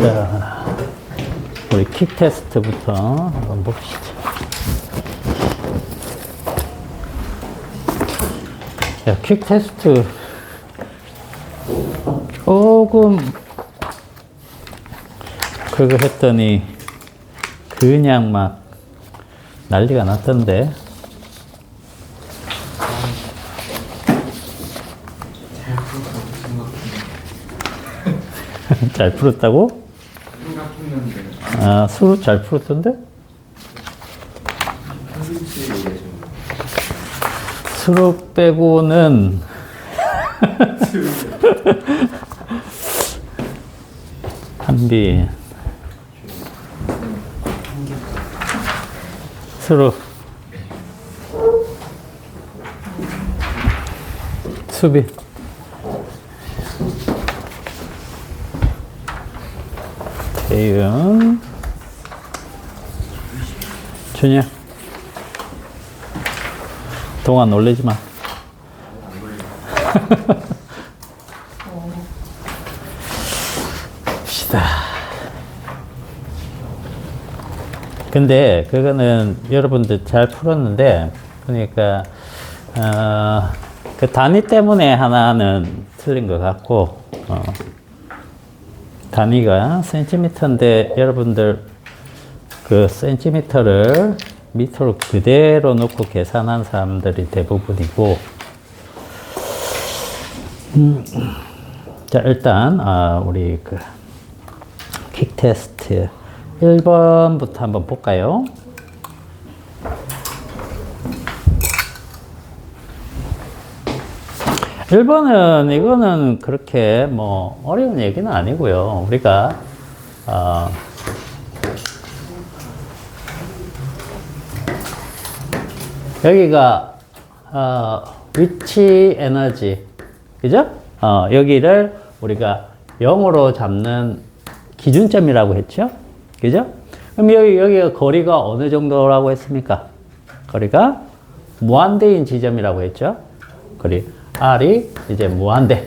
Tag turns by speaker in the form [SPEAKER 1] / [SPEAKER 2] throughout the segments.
[SPEAKER 1] 자, 우리 킥 테스트부터 한번 봅시다. 야, 킥 테스트 조금 그거 했더니 그냥 막 난리가 났던데. 잘 풀었다고? 아, 수로 잘 풀었던데? 수로 빼고는 한비 수로 수비 대윤 준이야 동안 놀래지 마. 봅시다. 근데 그거는 여러분들 잘 풀었는데, 그러니까 그 단위 때문에 하나는 틀린 것 같고, 단위가 센티미터인데 여러분들 그 센티미터를 미터로 그대로 놓고 계산한 사람들이 대부분이고, 자, 일단 우리 그 킥 테스트 1번부터 한번 볼까요? (1번은) 이거는 그렇게 뭐 어려운 얘기는 아니고요. 우리가 여기가 위치 에너지, 그죠? 여기를 우리가 0으로 잡는 기준점이라고 했죠? 그죠? 그럼 여기가 거리가 어느 정도라고 했습니까? 거리가 무한대인 지점이라고 했죠? 거리 R이 이제 무한대.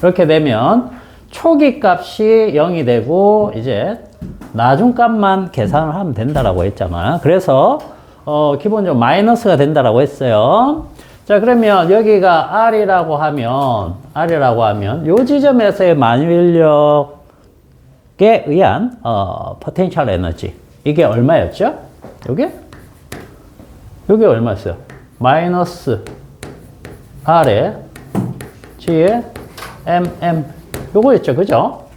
[SPEAKER 1] 이렇게 되면 초기 값이 0이 되고 이제 나중 값만 계산을 하면 된다라고 했잖아. 그래서 기본적으로 마이너스가 된다라고 했어요. 자, 그러면 여기가 R이라고 하면 요 지점에서의 만유인력에 의한 potential 에너지, 이게 얼마였죠? 여기 얼마였어요? 마이너스 R에 G에 MM 요거였죠, 그죠?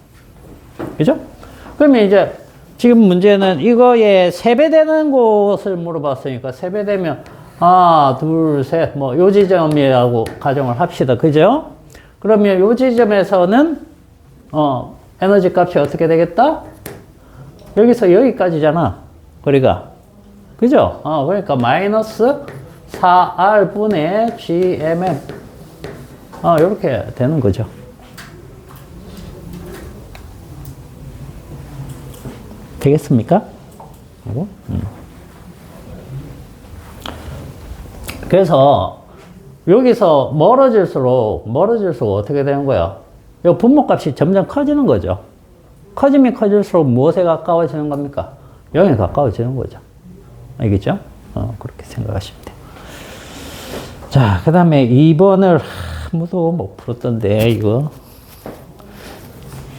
[SPEAKER 1] 그러면 이제 지금 문제는 이거에 3배 되는 곳을 물어봤으니까 3배 되면 하나, 둘, 셋, 뭐 요 지점이라고 가정을 합시다, 그죠? 그러면 요 지점에서는 에너지 값이 어떻게 되겠다? 여기서 여기까지잖아, 거리가, 그죠? 그러니까 마이너스 4R분의 GMM 이렇게 되는 거죠. 되겠습니까? 그래서 여기서 멀어질수록 어떻게 되는 거야? 이 분모값이 점점 커지는 거죠. 커지면 커질수록 무엇에 가까워지는 겁니까? 0에 가까워지는 거죠. 알겠죠? 그렇게 생각하시면 돼요. 자, 그 다음에 2번을 아무도 못 풀었던데, 이거.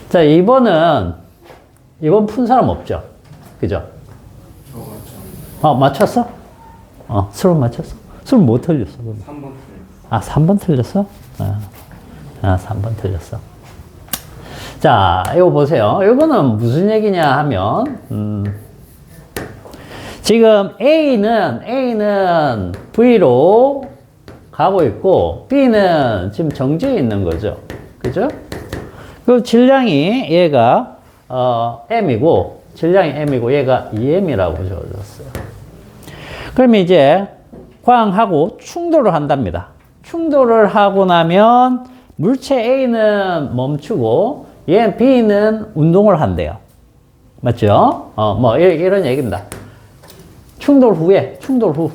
[SPEAKER 1] 자, 2번 푼 사람 없죠? 그죠? 맞췄어? 수로 맞췄어? 수로 뭐 틀렸어?
[SPEAKER 2] 3번 틀렸어.
[SPEAKER 1] 3번 틀렸어? 3번 틀렸어. 자, 이거 보세요. 이거는 무슨 얘기냐 하면, 지금 A는 V로 가고 있고, B는 지금 정지해 있는 거죠. 그죠? 그 질량이 얘가, M이고, 얘가 2M이라고 주어졌어요. 그러면 이제, 광하고 충돌을 한답니다. 충돌을 하고 나면, 물체 A는 멈추고, B는 운동을 한대요. 맞죠? 뭐, 이런 얘기입니다. 충돌 후,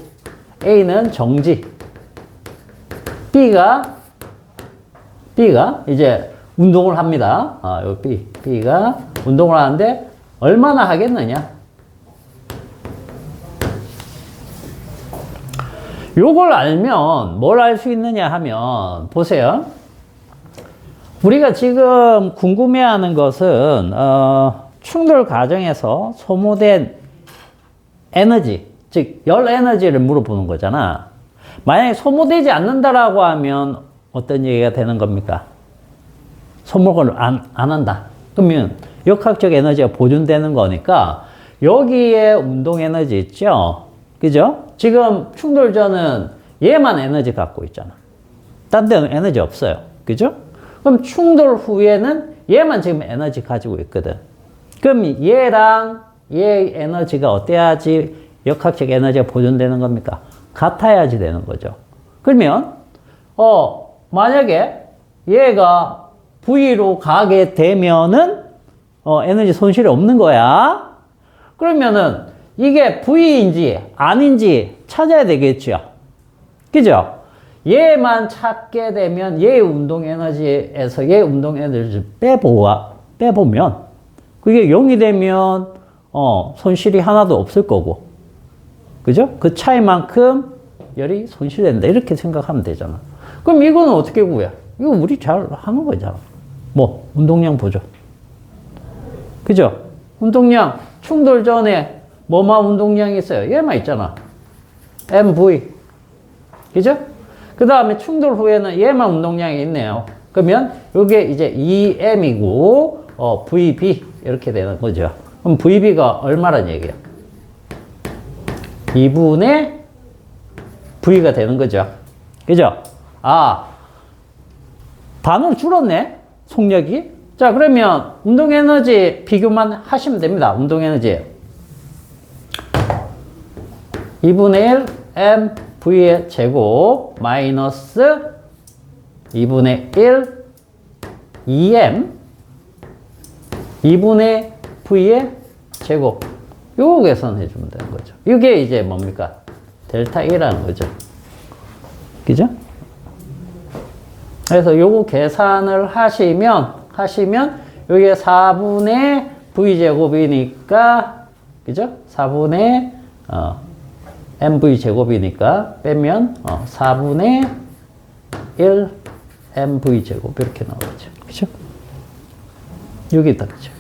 [SPEAKER 1] A는 정지. B가 이제, 운동을 합니다. 요 B가 운동을 하는데 얼마나 하겠느냐? 요걸 알면 뭘 알 수 있느냐 하면 보세요. 우리가 지금 궁금해하는 것은 충돌 과정에서 소모된 에너지, 즉 열 에너지를 물어보는 거잖아. 만약에 소모되지 않는다라고 하면 어떤 얘기가 되는 겁니까? 소모를 안 한다. 그러면 역학적 에너지가 보존되는 거니까 여기에 운동 에너지 있죠? 그죠? 지금 충돌전은 얘만 에너지 갖고 있잖아. 딴 데는 에너지 없어요. 그죠? 그럼 충돌 후에는 얘만 지금 에너지 가지고 있거든. 그럼 얘랑 얘 에너지가 어때야지 역학적 에너지가 보존되는 겁니까? 같아야지 되는 거죠. 그러면 만약에 얘가 V로 가게 되면은 에너지 손실이 없는 거야. 그러면은 이게 V인지 아닌지 찾아야 되겠죠. 그죠? 얘만 찾게 되면 얘 운동 에너지에서 얘 운동 에너지를 빼보면 그게 0이 되면 손실이 하나도 없을 거고. 그죠? 그 차이만큼 열이 손실된다. 이렇게 생각하면 되잖아. 그럼 이거는 어떻게 구해? 이거 우리 잘 하는 거잖아. 뭐 운동량 보죠. 그죠? 운동량 충돌 전에 뭐만 운동량이 있어요? 얘만 있잖아. MV. 그죠? 그 다음에 충돌 후에는 얘만 운동량이 있네요. 그러면 이게 이제 EM이고 VB 이렇게 되는 거죠. 그럼 VB가 얼마란 얘기예요? 2분의 V가 되는 거죠. 그죠? 반으로 줄었네. 속력이. 자, 그러면 운동 에너지 비교만 하시면 됩니다. 운동 에너지. 2분의 1 MV의 제곱 마이너스 2분의 1 EM 2분의 V의 제곱. 요거 계산해 주면 되는 거죠. 이게 이제 뭡니까? 델타 E라는 거죠. 그죠? 그래서 요거 계산을 하시면 요게 4분의 V제곱이니까, 그죠? 4분의 MV 제곱이니까 빼면 4분의 1 MV 제곱 이렇게 나오죠. 그죠? 여기 딱 그죠?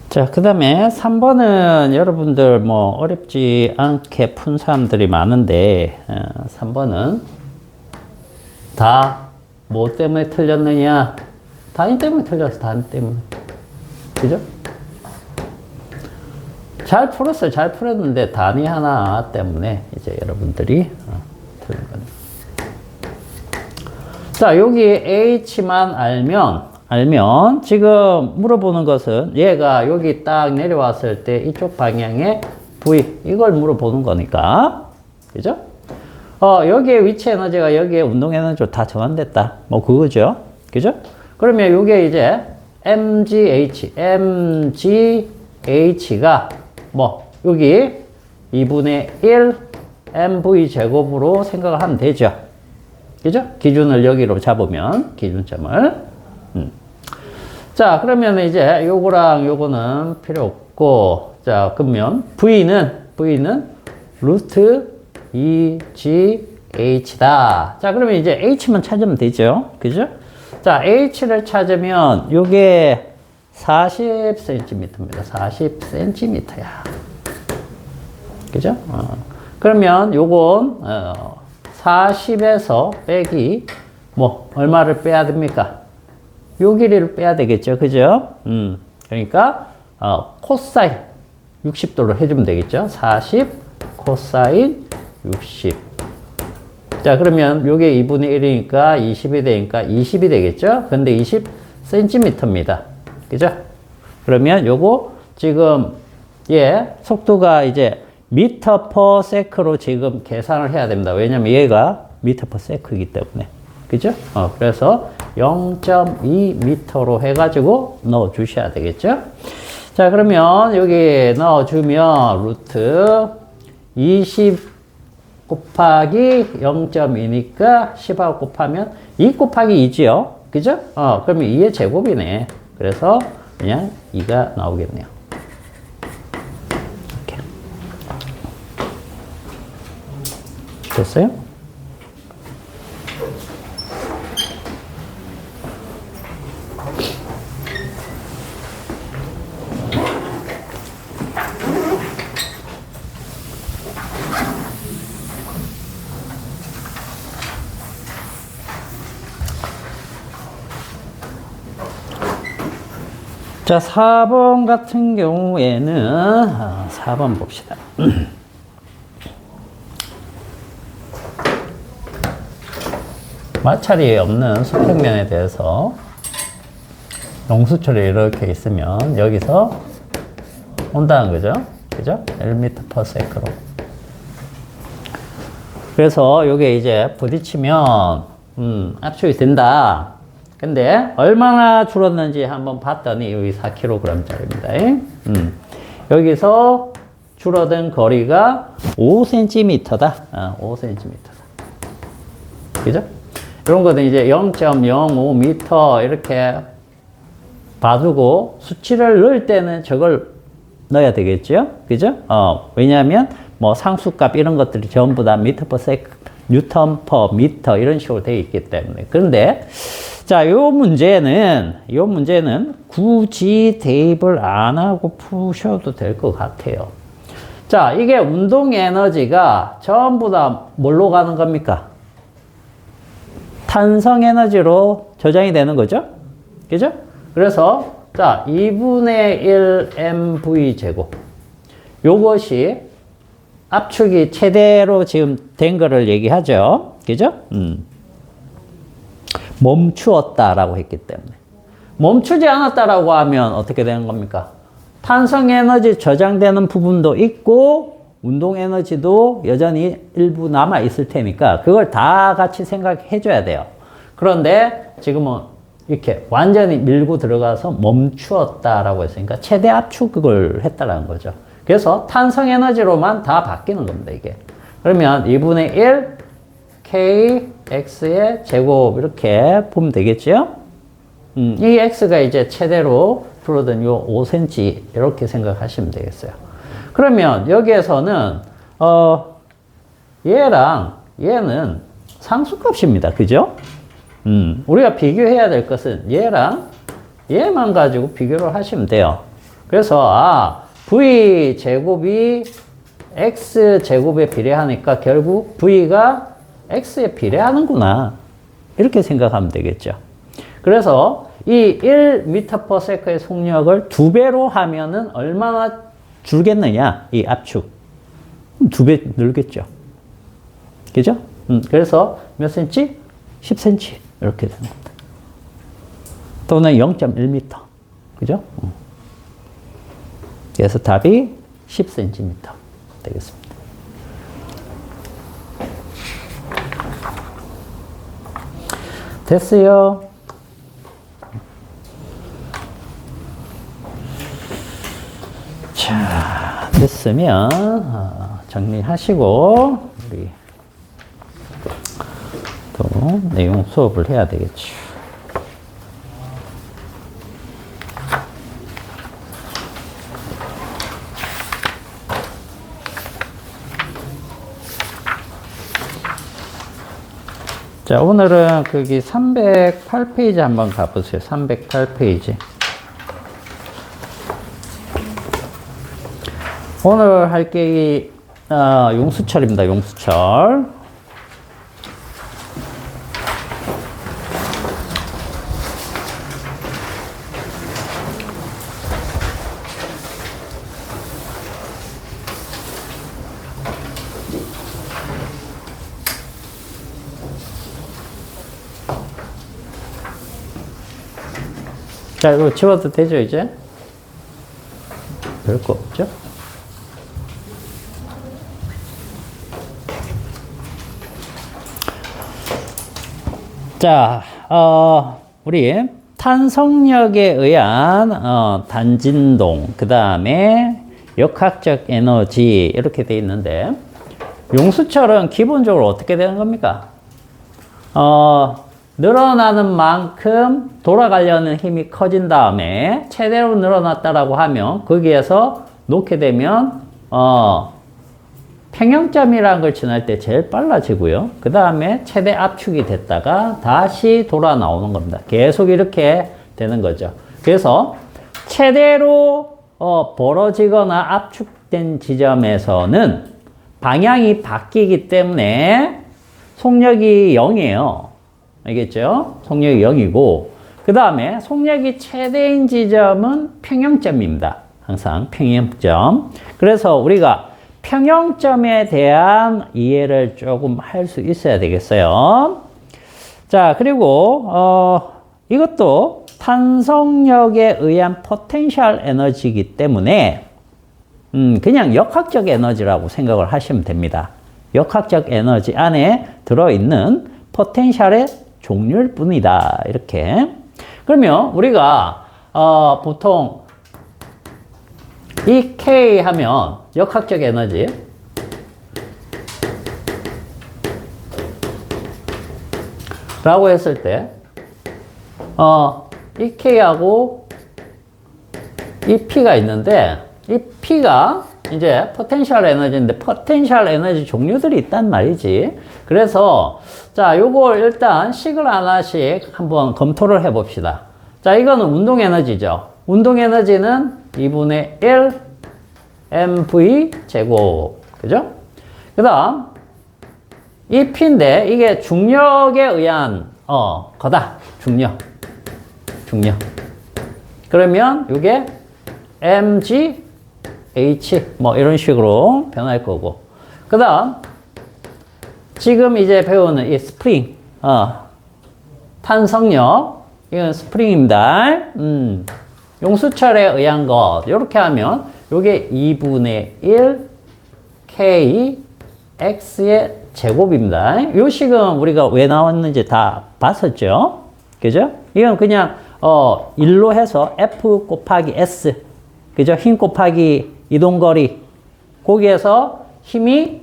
[SPEAKER 1] 자, 그 다음에 3번은 여러분들 뭐 어렵지 않게 푼 사람들이 많은데 3번은 다 뭐 때문에 틀렸느냐? 단위 때문에 틀렸어. 단위 때문에. 그죠? 잘 풀었어요. 잘 풀었는데 단위 하나 때문에 이제 여러분들이 틀린 겁니다. 자, 여기 H만 알면 지금 물어보는 것은 얘가 여기 딱 내려왔을 때 이쪽 방향에 V 이걸 물어보는 거니까. 그죠? 여기에 위치 에너지가 여기에 운동 에너지로 다 전환됐다. 뭐 그거죠. 그죠? 그러면 요게 이제 MGH가 뭐 여기 2분의 1 MV 제곱으로 생각을 하면 되죠. 그죠? 기준을 여기로 잡으면 기준점을. 자, 그러면 이제 요거랑 요거는 필요 없고, 자, 그러면 V는 루트 2GH다. 자, 그러면 이제 H만 찾으면 되죠. 그죠? 자, H를 찾으면 요게 40cm입니다. 40cm야. 그죠? 그러면 요건 40에서 빼기 뭐 얼마를 빼야 됩니까? 요 길이를 빼야 되겠죠. 그죠? 그러니까 코사인 60도로 해주면 되겠죠. 40 코사인 60. 자, 그러면 요게 2분의 1이니까 20이 되니까 20이 되겠죠. 근데 20cm입니다. 그죠? 그러면 요거 지금 속도가 이제 미터 퍼 세크로 지금 계산을 해야 됩니다. 왜냐면 얘가 미터 퍼 세크이기 때문에. 그죠? 그래서 0.2m로 해가지고 넣어 주셔야 되겠죠? 자, 그러면 여기 넣어 주면 루트 20 곱하기 0.2니까 10하고 곱하면 2 곱하기 2지요? 그죠? 그러면 2의 제곱이네. 그래서 그냥 2가 나오겠네요. 이렇게. 됐어요? 자, 4번 같은 경우에는 4번 봅시다. 마찰이 없는 수평면에 대해서 용수철이 이렇게 있으면 여기서 온다는 거죠. 그죠? 1m/s로. 그래서 이게 이제 부딪히면 압축이 된다. 근데 얼마나 줄었는지 한번 봤더니 여기 4kg짜리입니다. 여기서 줄어든 거리가 5cm다. 5cm다. 그죠? 이런 거는 이제 0.05m 이렇게 봐두고 수치를 넣을 때는 저걸 넣어야 되겠죠? 그죠? 왜냐하면 뭐 상수값 이런 것들이 전부 다 m/s, N/m 이런 식으로 되어 있기 때문에. 그런데 자, 요 문제는 굳이 대입을 안 하고 푸셔도 될 것 같아요. 자, 이게 운동 에너지가 전부 다 뭘로 가는 겁니까? 탄성 에너지로 저장이 되는 거죠? 그죠? 그래서, 자, 2분의 1 mv 제곱. 요것이 압축이 최대로 지금 된 거를 얘기하죠. 그죠? 멈추었다라고 했기 때문에. 멈추지 않았다라고 하면 어떻게 되는 겁니까? 탄성 에너지 저장되는 부분도 있고 운동 에너지도 여전히 일부 남아 있을 테니까 그걸 다 같이 생각해 줘야 돼요. 그런데 지금은 이렇게 완전히 밀고 들어가서 멈추었다라고 했으니까 최대 압축을 했다라는 거죠. 그래서 탄성 에너지로만 다 바뀌는 겁니다, 이게. 그러면 2분의 1 kx의 제곱 이렇게 보면 되겠죠? 이 x가 이제 최대로 줄어든 요 5cm 이렇게 생각하시면 되겠어요. 그러면 여기에서는 얘랑 얘는 상수값입니다. 그죠? 우리가 비교해야 될 것은 얘랑 얘만 가지고 비교를 하시면 돼요. 그래서 v 제곱이 x 제곱에 비례하니까 결국 v가 x에 비례하는구나. 이렇게 생각하면 되겠죠. 그래서 이 1m/s의 속력을 2배로 하면은 얼마나 줄겠느냐? 이 압축. 2배 늘겠죠. 그죠? 그래서 몇 cm? 10cm. 이렇게 되는 겁니다. 또는 0.1m. 그죠? 그래서 답이 10cm 되겠습니다. 됐어요. 자, 됐으면 정리하시고 우리 또 내용 수업을 해야 되겠죠. 자, 오늘은 거기 308페이지 한번 가보세요. 308페이지. 오늘 할 게 용수철입니다. 용수철. 자, 이거 지워도 되죠, 이제? 별거 없죠? 자, 우리 탄성력에 의한 단진동, 그 다음에 역학적 에너지 이렇게 돼 있는데 용수철은 기본적으로 어떻게 되는 겁니까? 늘어나는 만큼 돌아가려는 힘이 커진 다음에 최대로 늘어났다라고 하면 거기에서 놓게 되면 평형점이라는 걸 지날 때 제일 빨라지고요. 그 다음에 최대 압축이 됐다가 다시 돌아 나오는 겁니다. 계속 이렇게 되는 거죠. 그래서 최대로 벌어지거나 압축된 지점에서는 방향이 바뀌기 때문에 속력이 0이에요. 알겠죠? 속력이 0이고 그 다음에 속력이 최대인 지점은 평형점입니다. 항상 평형점. 그래서 우리가 평형점에 대한 이해를 조금 할 수 있어야 되겠어요. 자, 그리고 이것도 탄성력에 의한 포텐셜 에너지이기 때문에 그냥 역학적 에너지라고 생각을 하시면 됩니다. 역학적 에너지 안에 들어있는 포텐셜의 종류일 뿐이다. 이렇게. 그러면 우리가 보통 이 K 하면 역학적 에너지 라고 했을 때 이 K하고 이 P가 있는데 이 P가 이제 포텐셜 에너지인데 포텐셜 에너지 종류들이 있단 말이지. 그래서 자, 요걸 일단 식을 하나씩 한번 검토를 해 봅시다. 자, 이거는 운동 에너지죠. 운동 에너지는 2분의 1 mv 제곱. 그죠? 그다음 이 P인데 이게 중력에 의한 거다. 중력. 그러면 이게 mg h 뭐 이런 식으로 변할 거고. 그다음 지금 이제 배우는 이 스프링 탄성력 이건 스프링입니다. 용수철에 의한 것 이렇게 하면 이게 2분의 1 k x의 제곱입니다. 이 식은 우리가 왜 나왔는지 다 봤었죠. 그죠? 이건 그냥 1로 해서 f 곱하기 s 그죠? 힘 곱하기 이동거리 거기에서 힘이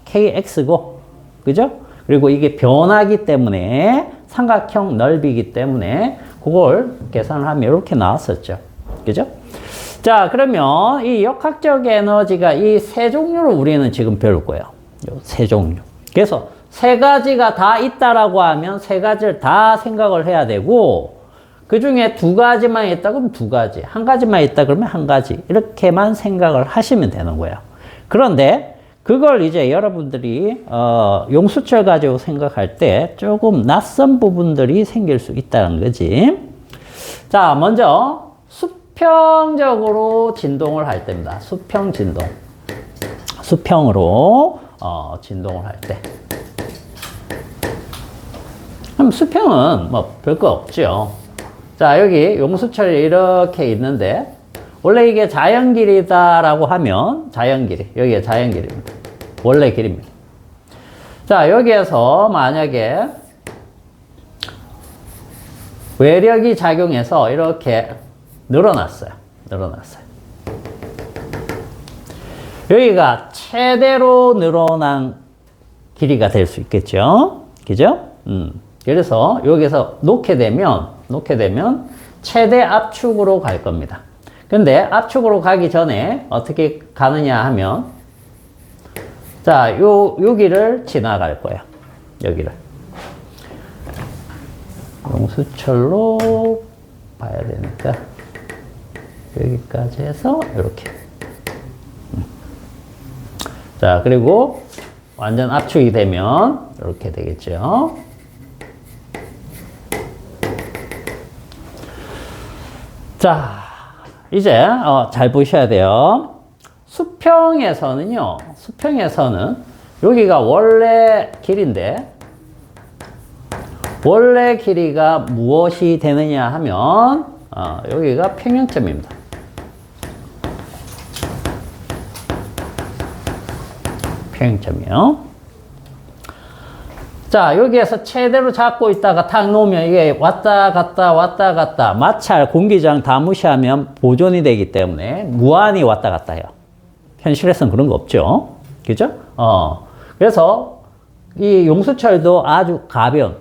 [SPEAKER 1] kx고 그죠? 그리고 이게 변하기 때문에 삼각형 넓이기 때문에 그걸 계산을 하면 이렇게 나왔었죠. 그죠? 자, 그러면 이 역학적 에너지가 이 세 종류를 우리는 지금 배울 거예요. 요 세 종류. 그래서 세 가지가 다 있다라고 하면 세 가지를 다 생각을 해야 되고 그 중에 두 가지만 있다 그러면 두 가지, 한 가지만 있다 그러면 한 가지 이렇게만 생각을 하시면 되는 거예요. 그런데 그걸 이제 여러분들이 용수철 가지고 생각할 때 조금 낯선 부분들이 생길 수 있다는 거지. 자, 먼저 수평적으로 진동을 할 때입니다. 수평 진동. 수평으로 진동을 할 때. 그럼 수평은 뭐 별거 없죠. 자, 여기 용수철이 이렇게 있는데 원래 이게 자연길이다라고 하면 자연길이, 여기가 자연길입니다. 원래 길입니다. 자, 여기에서 만약에 외력이 작용해서 이렇게 늘어났어요. 여기가 최대로 늘어난 길이가 될 수 있겠죠. 그죠? 그래서 여기서 놓게 되면 최대 압축으로 갈 겁니다. 근데 압축으로 가기 전에 어떻게 가느냐 하면 자, 여기를 지나갈 거예요. 여기를. 용수철로 봐야 되니까 여기까지 해서 이렇게. 자, 그리고 완전 압축이 되면 이렇게 되겠죠. 자, 이제 잘 보셔야 돼요. 수평에서는 여기가 원래 길인데 원래 길이가 무엇이 되느냐 하면 여기가 평형점입니다. 평형점이요. 자, 여기에서 최대로 잡고 있다가 탁 놓으면 이게 왔다 갔다 왔다 갔다 마찰, 공기저항 다 무시하면 보존이 되기 때문에 무한히 왔다 갔다 해요. 현실에서는 그런 거 없죠. 그죠? 그래서 이 용수철도 아주 가벼운,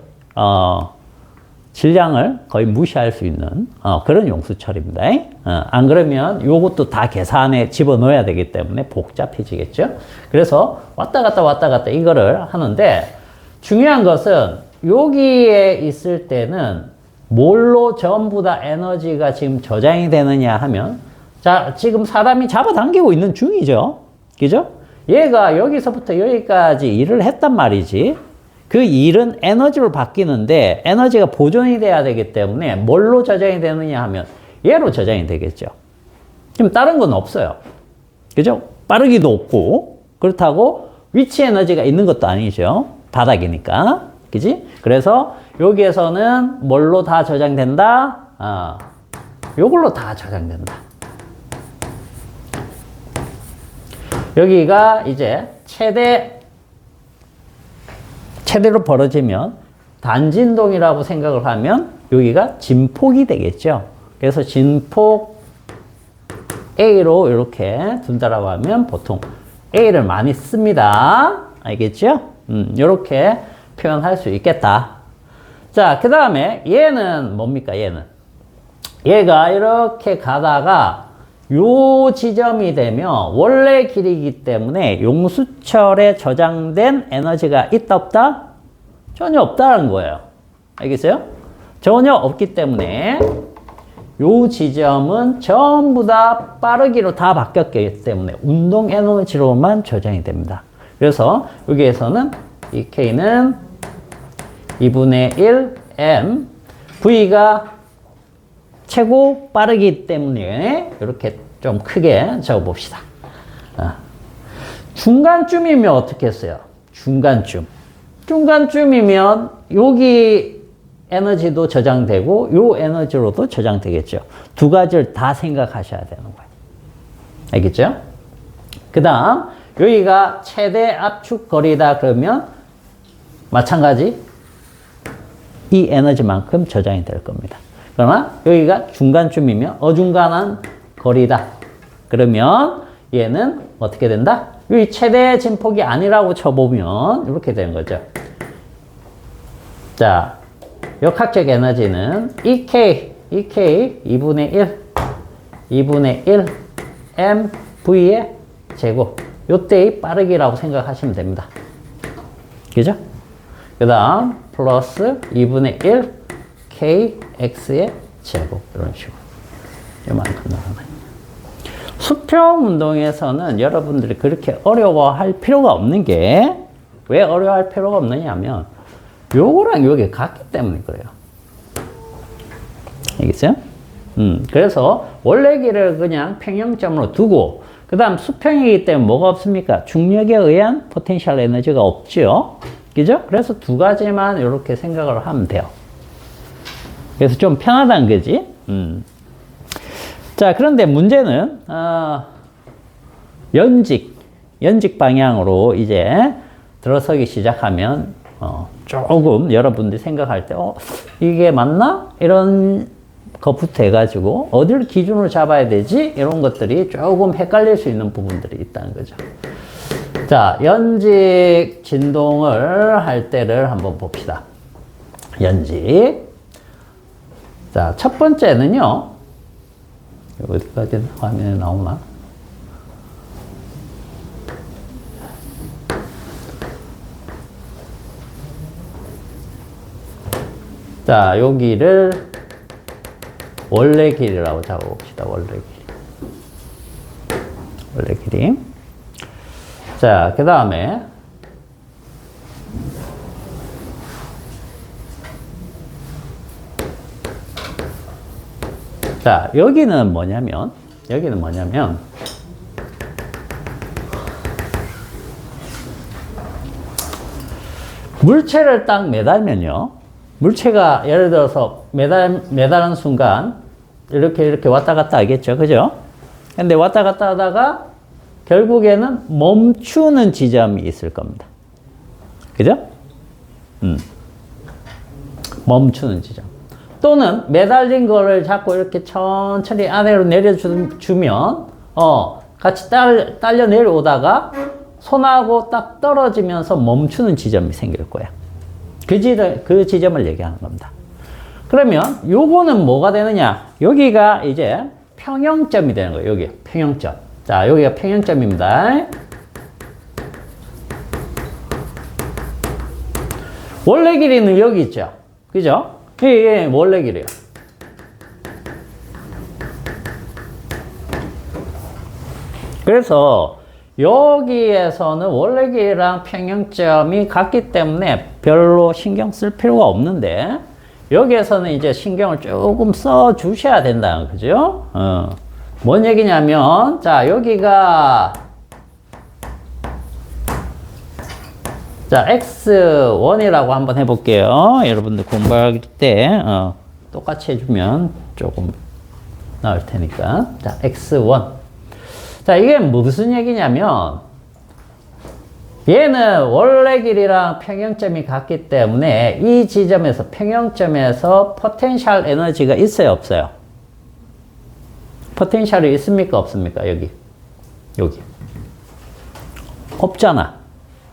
[SPEAKER 1] 질량을 거의 무시할 수 있는 그런 용수철입니다. 안 그러면 요것도 다 계산에 집어넣어야 되기 때문에 복잡해지겠죠. 그래서 왔다 갔다 이거를 하는데 중요한 것은 여기에 있을 때는 뭘로 전부 다 에너지가 지금 저장이 되느냐 하면 자, 지금 사람이 잡아당기고 있는 중이죠. 그죠? 얘가 여기서부터 여기까지 일을 했단 말이지. 그 일은 에너지로 바뀌는데 에너지가 보존이 돼야 되기 때문에 뭘로 저장이 되느냐 하면 얘로 저장이 되겠죠. 지금 다른 건 없어요. 그죠? 빠르기도 없고 그렇다고 위치 에너지가 있는 것도 아니죠. 바닥이니까. 그지? 그래서 여기에서는 뭘로 다 저장된다? 요걸로 다 저장된다. 여기가 이제 최대로 벌어지면 단진동이라고 생각을 하면 여기가 진폭이 되겠죠. 그래서 진폭 A로 이렇게 둔다라고 하면 보통 A를 많이 씁니다. 알겠죠? 이렇게 표현할 수 있겠다. 자, 그 다음에 얘는 뭡니까? 얘가 이렇게 가다가 요 지점이 되면 원래 길이기 때문에 용수철에 저장된 에너지가 있다 없다? 전혀 없다는 거예요. 알겠어요? 전혀 없기 때문에 요 지점은 전부 다 빠르기로 다 바뀌었기 때문에 운동 에너지로만 저장이 됩니다. 그래서 여기에서는 이 K는 2분의 1 M V가 최고 빠르기 때문에 이렇게 좀 크게 적어봅시다. 중간쯤이면 어떻게 했어요? 중간쯤이면 여기 에너지도 저장되고 요 에너지로도 저장되겠죠. 두 가지를 다 생각하셔야 되는 거예요. 알겠죠? 그 다음 여기가 최대 압축 거리다 그러면 마찬가지 이 에너지만큼 저장이 될 겁니다. 그러나 여기가 중간쯤이면 어중간한 거리다. 그러면 얘는 어떻게 된다? 여기 최대 진폭이 아니라고 쳐보면 이렇게 되는 거죠. 자, 역학적 에너지는 EK 2분의 1 MV의 제곱. 요때의 빠르기라고 생각하시면 됩니다. 그죠? 그 다음 플러스 2분의 1 KX의 제곱. 이런 식으로. 이만큼 나가네. 수평 운동에서는 여러분들이 그렇게 어려워할 필요가 없는 게 왜 어려워할 필요가 없느냐 하면 요거랑 요게 같기 때문에 그래요. 알겠어요? 그래서 원래 길을 그냥 평형점으로 두고 그 다음 수평이기 때문에 뭐가 없습니까? 중력에 의한 포텐셜 에너지가 없죠. 그죠? 그래서 두 가지만 이렇게 생각을 하면 돼요. 그래서 좀 편하다는 거지. 자, 그런데 문제는 연직 방향으로 이제 들어서기 시작하면 조금 여러분들이 생각할 때 이게 맞나? 이런 것부터 해가지고 어디를 기준으로 잡아야 되지? 이런 것들이 조금 헷갈릴 수 있는 부분들이 있다는 거죠. 자, 연직 진동을 할 때를 한번 봅시다. 연직. 자, 첫 번째는요. 어디까지 화면에 나오나? 자, 여기를 원래 길이라고 잡아봅시다. 원래 길이. 자, 그 다음에 자, 여기는 뭐냐면 물체를 딱 매달면요. 물체가 예를 들어서 매달은 순간 이렇게 왔다 갔다 하겠죠. 그죠? 근데 왔다 갔다 하다가 결국에는 멈추는 지점이 있을 겁니다. 그죠? 멈추는 지점. 또는 매달린 거를 자꾸 이렇게 천천히 아래로 내려주면, 같이 딸려 내려오다가 손하고 딱 떨어지면서 멈추는 지점이 생길 거야. 그 지점을 얘기하는 겁니다. 그러면 요거는 뭐가 되느냐? 여기가 이제 평형점이 되는 거예요. 여기 평형점. 자, 여기가 평형점입니다. 원래 길이는 여기 있죠. 그죠? 예, 원래 길이에요. 그래서 여기에서는 원래 길이랑 평형점이 같기 때문에 별로 신경 쓸 필요가 없는데, 여기에서는 이제 신경을 조금 써 주셔야 된다. 그죠? 뭔 얘기냐면, 자, 여기가, 자, x1이라고 한번 해볼게요. 여러분들 공부할 때, 똑같이 해주면 조금 나을 테니까. 자, x1. 자, 이게 무슨 얘기냐면, 얘는 원래 길이랑 평형점이 같기 때문에 이 지점에서, 평형점에서 포텐셜 에너지가 있어요, 없어요? 포텐셜이 있습니까, 없습니까? 여기. 없잖아.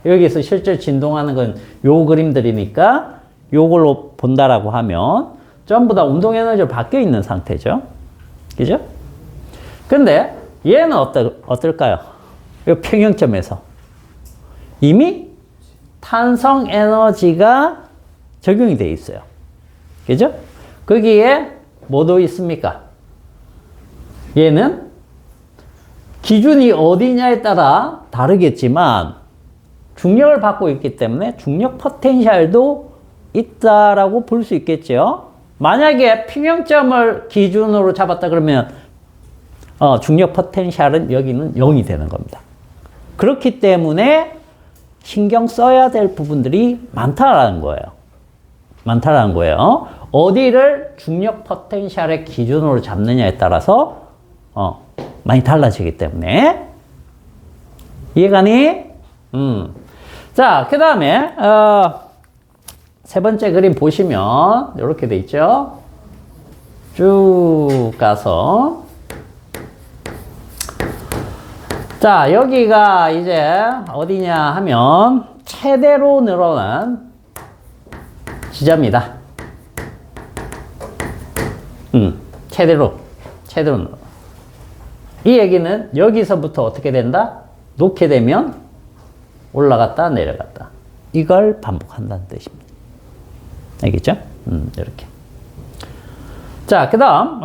[SPEAKER 1] 여기서 실제 진동하는 건 요 그림들이니까 요걸로 본다라고 하면 전부 다 운동 에너지로 바뀌어 있는 상태죠. 그죠? 근데 얘는 어떨까요? 이 평형점에서 이미 탄성 에너지가 적용이 되어 있어요. 그죠? 거기에 뭐도 있습니까? 얘는 기준이 어디냐에 따라 다르겠지만 중력을 받고 있기 때문에 중력 포텐셜도 있다라고 볼 수 있겠죠. 만약에 평형점을 기준으로 잡았다 그러면 중력 포텐셜은 여기는 0이 되는 겁니다. 그렇기 때문에 신경 써야 될 부분들이 많다라는 거예요. 어디를 중력 포텐셜의 기준으로 잡느냐에 따라서 많이 달라지기 때문에. 이해가니? 자, 그 다음에 세 번째 그림 보시면 이렇게 돼 있죠. 쭉 가서, 자, 여기가 이제 어디냐 하면 최대로 늘어난 지점이다. 최대로 늘어난. 이 얘기는 여기서부터 어떻게 된다? 놓게 되면 올라갔다 내려갔다. 이걸 반복한다는 뜻입니다. 알겠죠? 이렇게. 자, 그 다음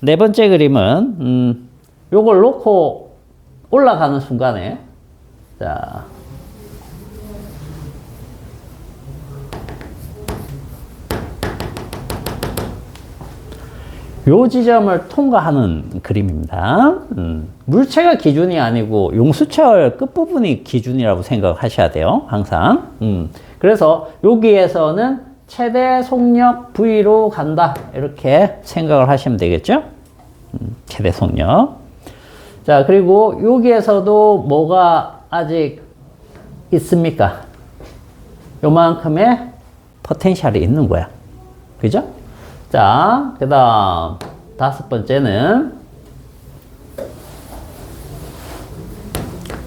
[SPEAKER 1] 네 번째 그림은 요걸 놓고 올라가는 순간에, 자, 요 지점을 통과하는 그림입니다. 물체가 기준이 아니고 용수철 끝부분이 기준이라고 생각하셔야 돼요. 항상. 그래서 여기에서는 최대 속력 V로 간다. 이렇게 생각을 하시면 되겠죠. 최대 속력. 자, 그리고 여기에서도 뭐가 아직 있습니까? 요만큼의 포텐셜이 있는 거야. 그죠? 자, 그 다음 다섯 번째는,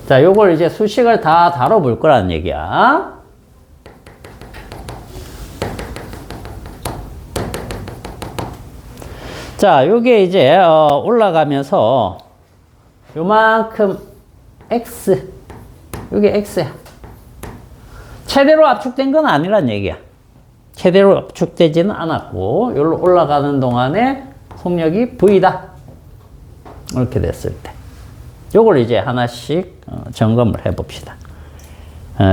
[SPEAKER 1] 자, 요걸 이제 수식을 다 다뤄볼 거라는 얘기야. 자, 요게 이제 올라가면서 요만큼 X, 요게 X야. 최대로 압축된 건 아니란 얘기야. 최대로 압축되지는 않았고, 여기로 올라가는 동안에 속력이 V다. 이렇게 됐을 때. 요걸 이제 하나씩 점검을 해 봅시다.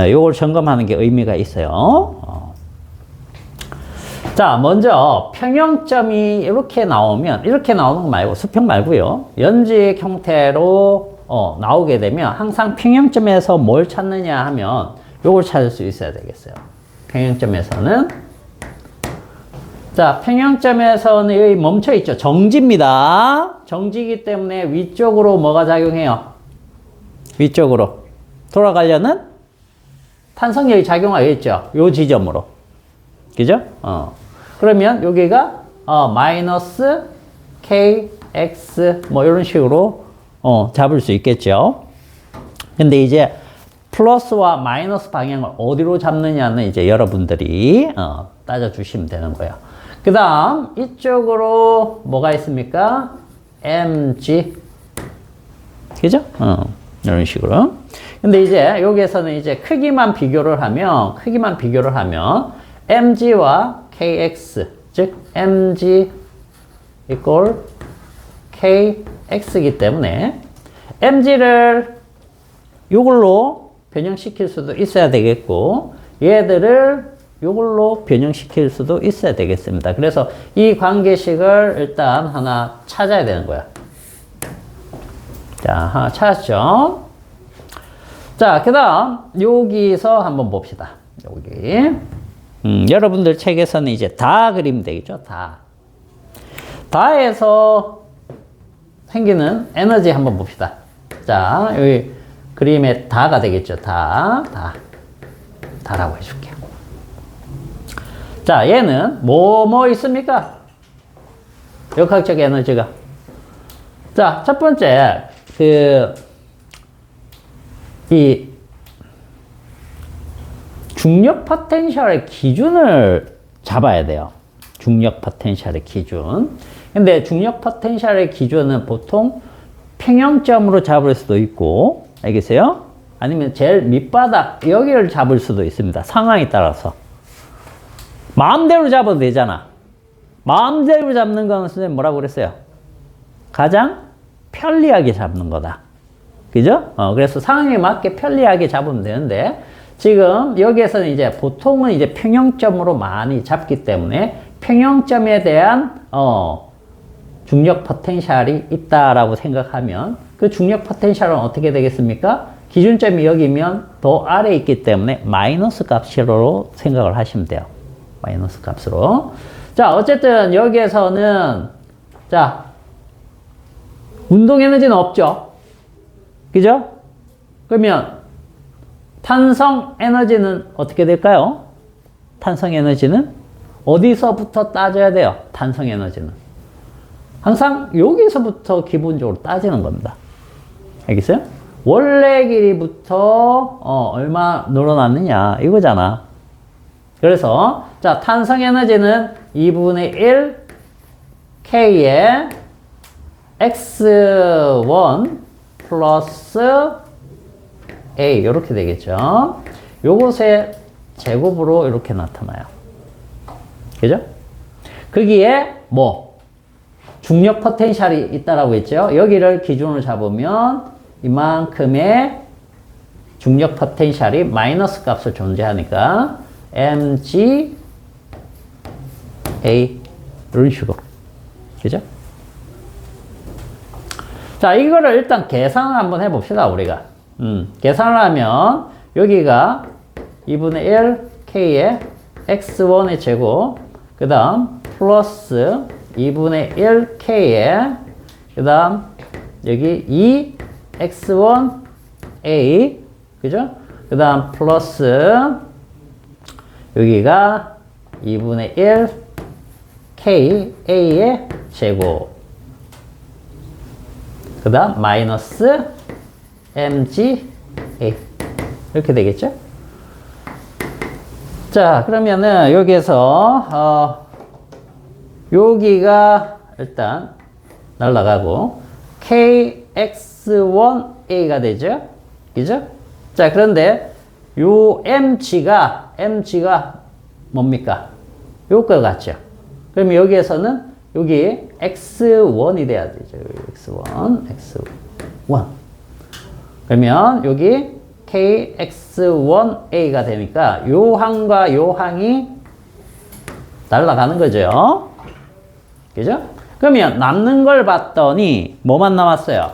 [SPEAKER 1] 요걸 점검하는 게 의미가 있어요. 자, 먼저 평형점이 이렇게 나오면, 이렇게 나오는 거 말고, 수평 말고요. 연직 형태로 나오게 되면 항상 평형점에서 뭘 찾느냐 하면 요걸 찾을 수 있어야 되겠어요. 평형점에서는, 자, 평형점에서는 여기 멈춰 있죠. 정지입니다. 정지이기 때문에 위쪽으로 뭐가 작용해요? 위쪽으로 돌아가려는 탄성력이 작용하겠죠. 요 지점으로. 그죠? 그러면 여기가 마이너스 kx 뭐 이런 식으로 잡을 수 있겠죠. 근데 이제 플러스와 마이너스 방향을 어디로 잡느냐는 이제 여러분들이 따져주시면 되는 거예요. 그 다음 이쪽으로 뭐가 있습니까? mg 그죠? 이런 식으로. 근데 이제 여기에서는 이제 크기만 비교를 하면 mg와 kx 즉 mg equal kx이기 때문에 mg를 이걸로 변형시킬 수도 있어야 되겠고 얘들을 이걸로 변형시킬 수도 있어야 되겠습니다. 그래서 이 관계식을 일단 하나 찾아야 되는 거야. 자, 하나 찾았죠? 자, 그 다음 여기서 한번 봅시다. 여기 여러분들 책에서는 이제 다 그리면 되겠죠? 다에서 생기는 에너지 한번 봅시다. 자, 여기 그림에 다가 되겠죠? 다라고 해줄게요. 자, 얘는 뭐 있습니까? 역학적 에너지가. 자, 첫 번째, 이 중력 포텐셜의 기준을 잡아야 돼요. 중력 포텐셜의 기준. 근데 중력 포텐셜의 기준은 보통 평형점으로 잡을 수도 있고, 알겠어요? 아니면 제일 밑바닥, 여기를 잡을 수도 있습니다. 상황에 따라서. 마음대로 잡아도 되잖아. 마음대로 잡는 건 선생님 뭐라고 그랬어요? 가장 편리하게 잡는 거다. 그죠? 그래서 상황에 맞게 편리하게 잡으면 되는데, 지금 여기에서는 이제 보통은 이제 평형점으로 많이 잡기 때문에 평형점에 대한, 중력 포텐셜이 있다라고 생각하면 그 중력 포텐셜은 어떻게 되겠습니까? 기준점이 여기면 더 아래에 있기 때문에 마이너스 값으로 생각을 하시면 돼요. 마이너스 값으로. 자, 어쨌든 여기에서는 자, 운동 에너지는 없죠. 그죠? 그러면 탄성 에너지는 어떻게 될까요? 탄성 에너지는 어디서부터 따져야 돼요? 탄성 에너지는 항상 여기서부터 기본적으로 따지는 겁니다. 알겠어요? 원래 길이부터 얼마 늘어났느냐 이거잖아. 그래서 자, 탄성 에너지는 2분의 1 K의 X1 플러스 A 이렇게 되겠죠. 요것의 제곱으로 이렇게 나타나요. 그죠? 거기에 뭐 중력 포텐셜이 있다라고 했죠. 여기를 기준으로 잡으면 이만큼의 중력 포텐셜이 마이너스 값을 존재하니까 mg a 이런 식으로. 그죠? 자, 이거를 일단 계산을 한번 해봅시다, 우리가. 계산을 하면 여기가 2분의 1 k의 x1의 제곱, 그 다음 플러스 2분의 1 k의 그 다음 여기 2 x1 a, 그죠? 그 다음 플러스 여기가 2분의 1 k a의 제곱, 그 다음 마이너스 mg a 이렇게 되겠죠? 자, 그러면은 여기에서 여기가 일단 날라가고 kx1a가 되죠? 그죠? 자, 그런데 요 mg가 뭡니까? 요거 같죠? 그러면 여기에서는 여기 x1이 돼야 되죠. x1. 그러면 여기 kx1a가 되니까 요 항과 요 항이 날아가는 거죠. 그죠? 그러면 남는 걸 봤더니 뭐만 남았어요?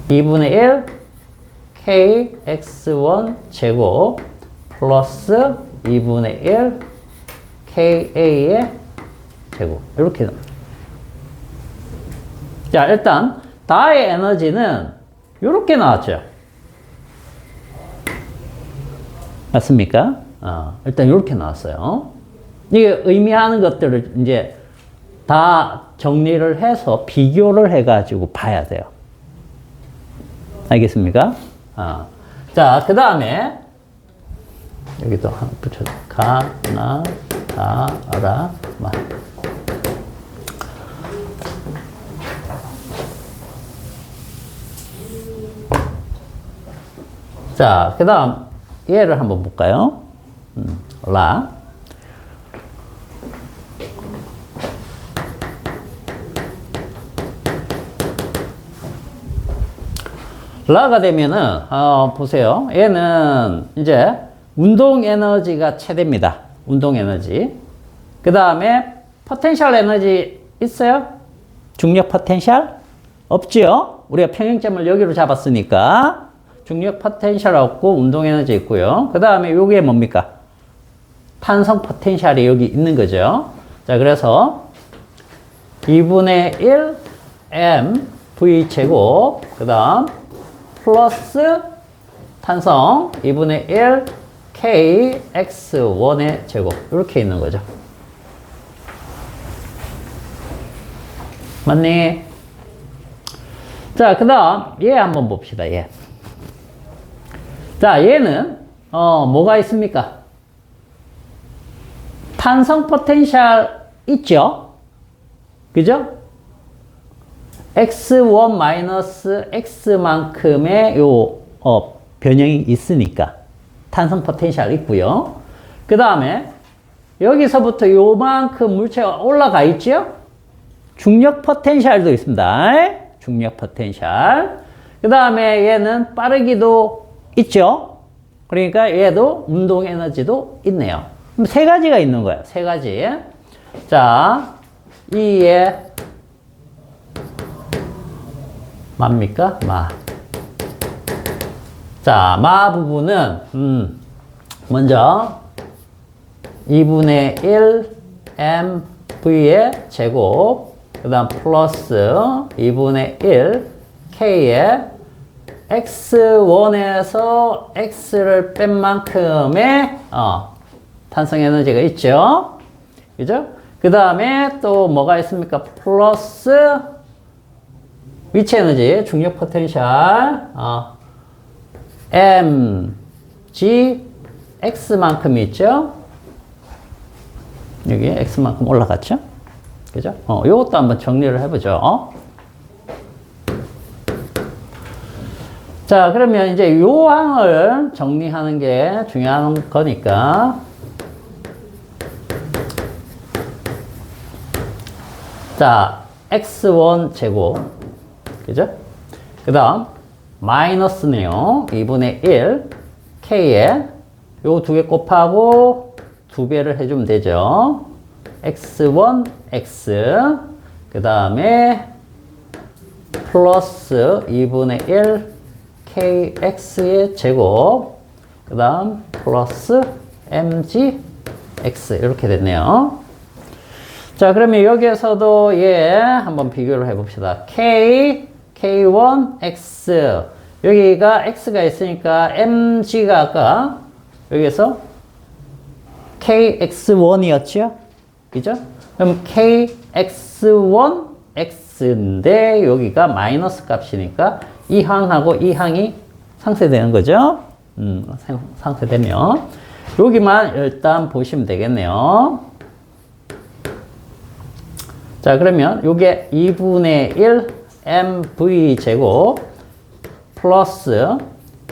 [SPEAKER 1] 2분의 1 kx1 제곱 플러스 2분의 1 ka의 제곱 이렇게 나옵니다. 자, 일단 다의 에너지는 이렇게 나왔죠. 맞습니까? 일단 이렇게 나왔어요. 이게 의미하는 것들을 이제 다 정리를 해서 비교를 해가지고 봐야 돼요. 알겠습니까? 자, 그 다음에 여기도 하나 붙여줘. 가, 나, 다, 라, 마. 자, 그 다음 얘를 한번 볼까요? 라. 라가 되면은, 보세요. 얘는 이제 운동 에너지가 최대입니다. 운동 에너지. 그 다음에 포텐셜 에너지 있어요? 중력 포텐셜? 없지요? 우리가 평행점을 여기로 잡았으니까. 중력 포텐셜 없고 운동 에너지 있고요. 그 다음에 요게 뭡니까? 탄성 포텐셜이 여기 있는 거죠. 자, 그래서 2분의 1 m v 제곱, 그 다음 플러스 탄성 2분의 1 k x1의 제곱, 이렇게 있는 거죠. 맞니? 자, 그 다음 얘 한번 봅시다. 얘. 자, 얘는 뭐가 있습니까? 탄성 포텐셜 있죠? 그죠? x1 마이너스 x만큼의 요 변형이 있으니까 탄성 포텐셜 있고요. 그 다음에 여기서부터 요만큼 물체가 올라가 있죠? 중력 포텐셜도 있습니다. 중력 포텐셜. 그 다음에 얘는 빠르기도 있죠? 그러니까 얘도 운동 에너지도 있네요. 그럼 세 가지가 있는 거예요. 세 가지. 자, 이에 맙니까? 마. 자, 마 부분은 먼저 2분의 1 mv의 제곱, 그 다음 플러스 2분의 1 k의 x1에서 x를 뺀 만큼의 탄성 에너지가 있죠. 그죠? 그 다음에 또 뭐가 있습니까? 플러스 위치 에너지, 중력 포텐셜 mg x만큼 있죠. 여기 x만큼 올라갔죠. 그죠? 요것도 한번 정리를 해보죠. 자, 그러면 이제 요 항을 정리하는 게 중요한 거니까. 자, x1 제곱. 그죠? 그 다음, 마이너스네요. 2분의 1, k에 요 두 개 곱하고 2배를 해주면 되죠. x1, x. 그 다음에 플러스 2분의 1, kx의 제곱, 그 다음 플러스 mg x 이렇게 됐네요. 자, 그러면 여기에서도 얘 한번 비교를 해봅시다. k1 x 여기가 x가 있으니까 mg가 아까 여기에서 kx1이었죠? 그죠? 그럼 kx1 x인데 여기가 마이너스 값이니까 이 항하고 이 항이 상쇄되는 거죠. 상쇄되면 여기만 일단 보시면 되겠네요. 자, 그러면 요게 2분의 1 mv 제곱 플러스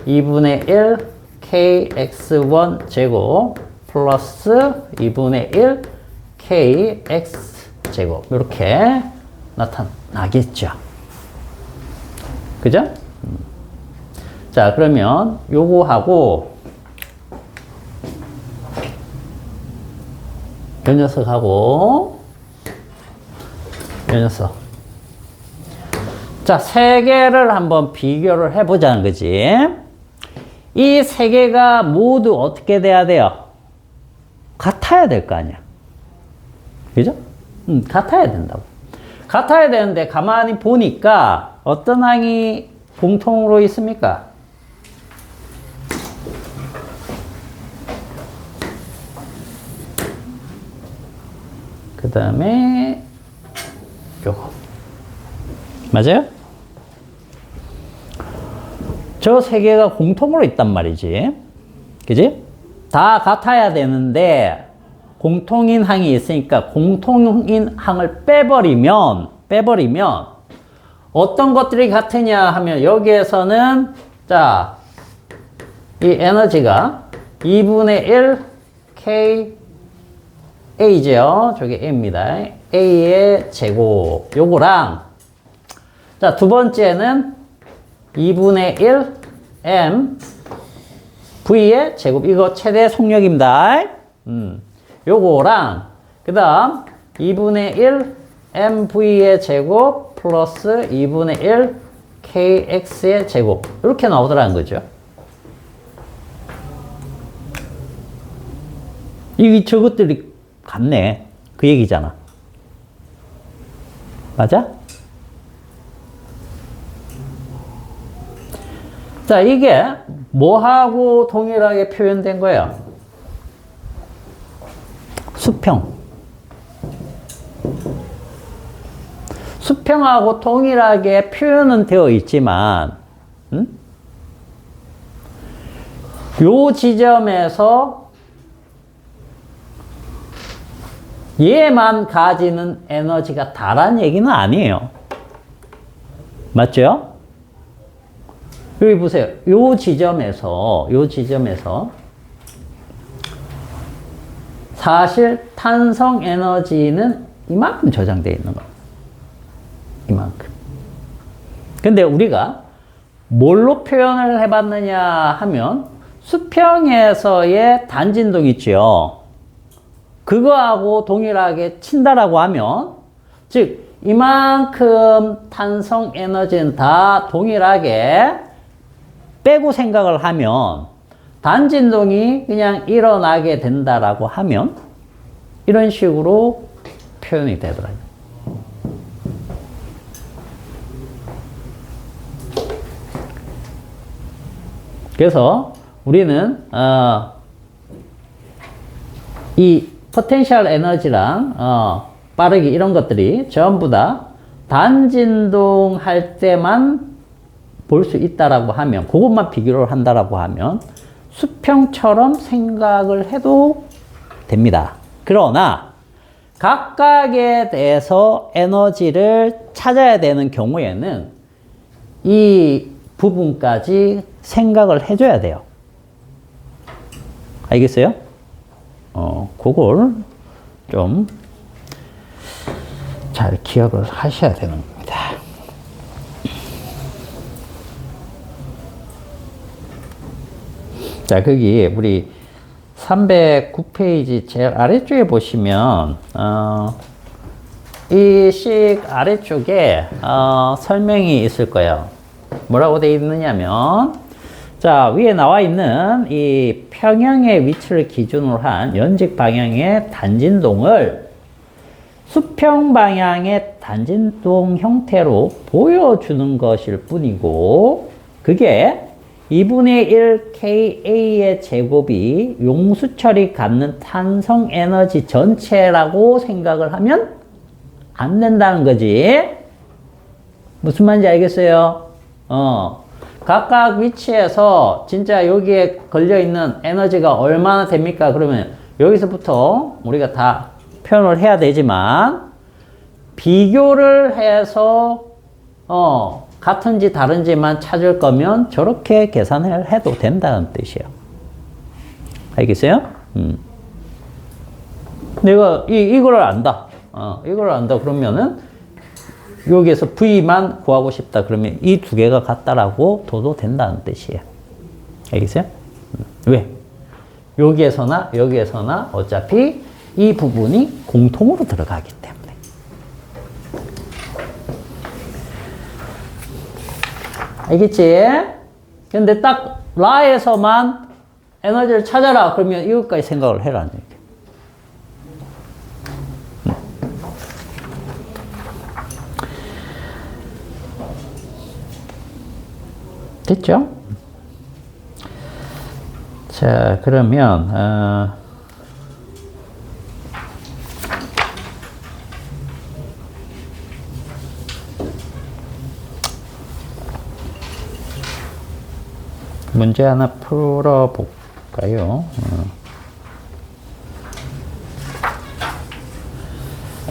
[SPEAKER 1] 2분의 1 kx1 제곱 플러스 2분의 1 kx 제곱 이렇게 나타나겠죠. 그죠? 자, 그러면 요거하고 요 녀석하고 요 녀석. 자, 세 개를 한번 비교를 해보자는 거지. 이 세 개가 모두 어떻게 돼야 돼요? 같아야 될 거 아니야. 그죠? 같아야 된다고. 같아야 되는데 가만히 보니까 어떤 항이 공통으로 있습니까? 다음에 요거. 맞아요? 저 세 개가 공통으로 있단 말이지. 그지? 다 같아야 되는데 공통인 항이 있으니까 공통인 항을 빼버리면 어떤 것들이 같으냐 하면 여기에서는 자, 이 에너지가 2분의 1 K A죠. 저게 A입니다. A의 제곱. 요거랑 자, 두 번째는 2분의 1 M V의 제곱. 이거 최대 속력입니다. 요거랑 그 다음 2분의 1 MV의 제곱 플러스 2분의 1 KX의 제곱. 이렇게 나오더라는 거죠. 저것들이 같네. 그 얘기잖아. 맞아? 자, 이게 뭐하고 동일하게 표현된 거예요? 수평. 수평하고 동일하게 표현은 되어 있지만, 요 지점에서 얘만 가지는 에너지가 다란 얘기는 아니에요. 맞죠? 여기 보세요. 요 지점에서 사실 탄성 에너지는 이만큼 저장되어 있는 거예요. 이만큼. 근데 우리가 뭘로 표현을 해봤느냐 하면 수평에서의 단진동 있죠. 그거하고 동일하게 친다라고 하면, 즉 이만큼 탄성 에너지는 다 동일하게 빼고 생각을 하면 단진동이 그냥 일어나게 된다라고 하면 이런 식으로 표현이 되더라고요. 그래서 우리는 이 포텐셜 에너지랑 빠르기 이런 것들이 전부 다 단진동 할 때만 볼 수 있다라고 하면, 그것만 비교를 한다라고 하면 수평처럼 생각을 해도 됩니다. 그러나 각각에 대해서 에너지를 찾아야 되는 경우에는 이 부분까지 생각을 해줘야 돼요. 알겠어요? 그걸 좀 잘 기억을 하셔야 되는 겁니다. 자, 거기 우리 309페이지 제일 아래쪽에 보시면 이 식 아래쪽에 설명이 있을 거예요. 뭐라고 되어 있느냐면, 자, 위에 나와 있는 이 평형의 위치를 기준으로 한 연직 방향의 단진동을 수평 방향의 단진동 형태로 보여주는 것일 뿐이고, 그게 2분의 1 KA의 제곱이 용수철이 갖는 탄성 에너지 전체라고 생각을 하면 안 된다는 거지. 무슨 말인지 알겠어요? 각각 위치에서 진짜 여기에 걸려있는 에너지가 얼마나 됩니까? 그러면 여기서부터 우리가 다 표현을 해야 되지만, 비교를 해서 같은지 다른지만 찾을 거면 저렇게 계산을 해도 된다는 뜻이에요. 알겠어요? 내가 이거를 안다. 이걸 안다 그러면은 여기에서 V만 구하고 싶다 그러면 이 두 개가 같다라고 둬도 된다는 뜻이에요. 알겠어요? 왜? 여기에서나 여기에서나 어차피 이 부분이 공통으로 들어가기 때문에. 알겠지? 근데 딱 라에서만 에너지를 찾아라 그러면 이것까지 생각을 해라는 얘기예요. 됐죠? 자, 그러면 문제 하나 풀어볼까요?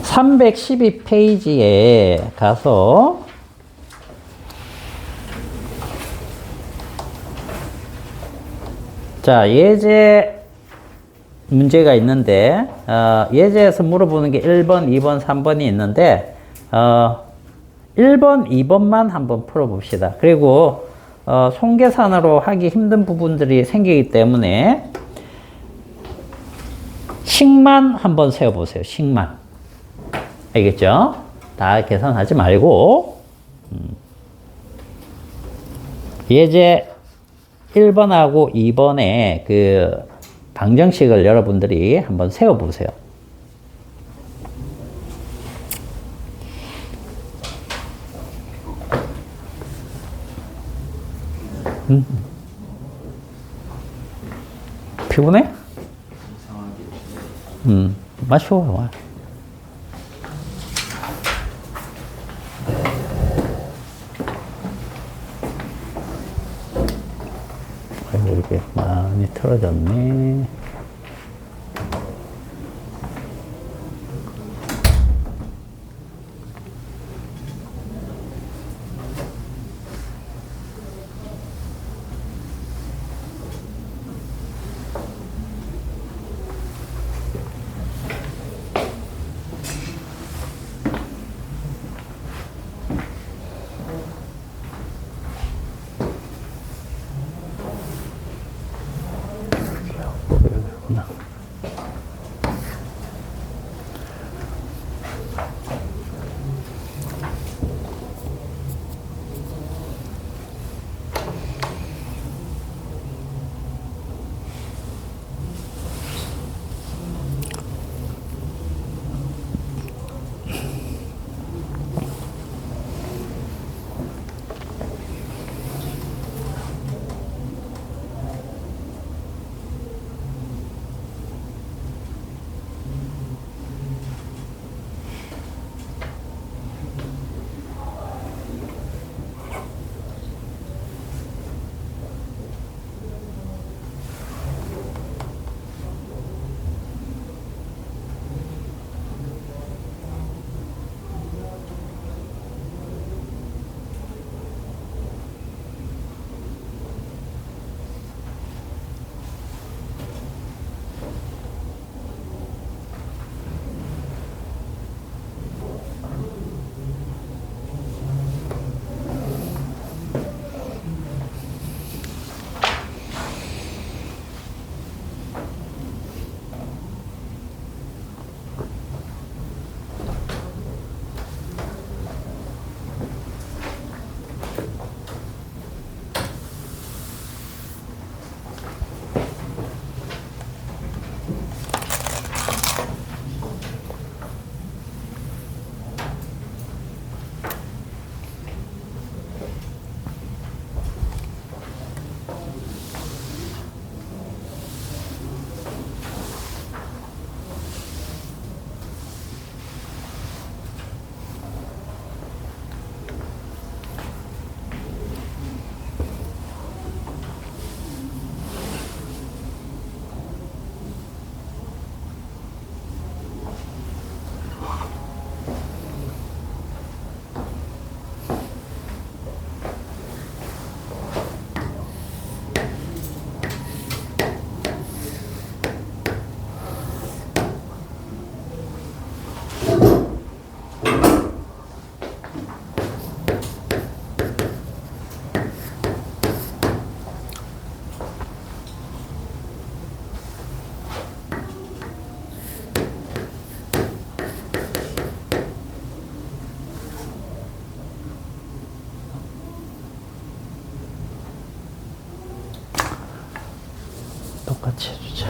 [SPEAKER 1] 312페이지에 가서 자, 예제 문제가 있는데 예제에서 물어보는 게 1번, 2번, 3번이 있는데 1번, 2번만 한번 풀어봅시다. 그리고 손계산으로 하기 힘든 부분들이 생기기 때문에 식만 한번 세워보세요. 식만. 알겠죠? 다 계산하지 말고 예제 1번하고 2번의 그 방정식을 여러분들이 한번 세워보세요. 피곤해? 마셔. 아이고, 이렇게 많이 틀어졌네. 똑같이 해주자.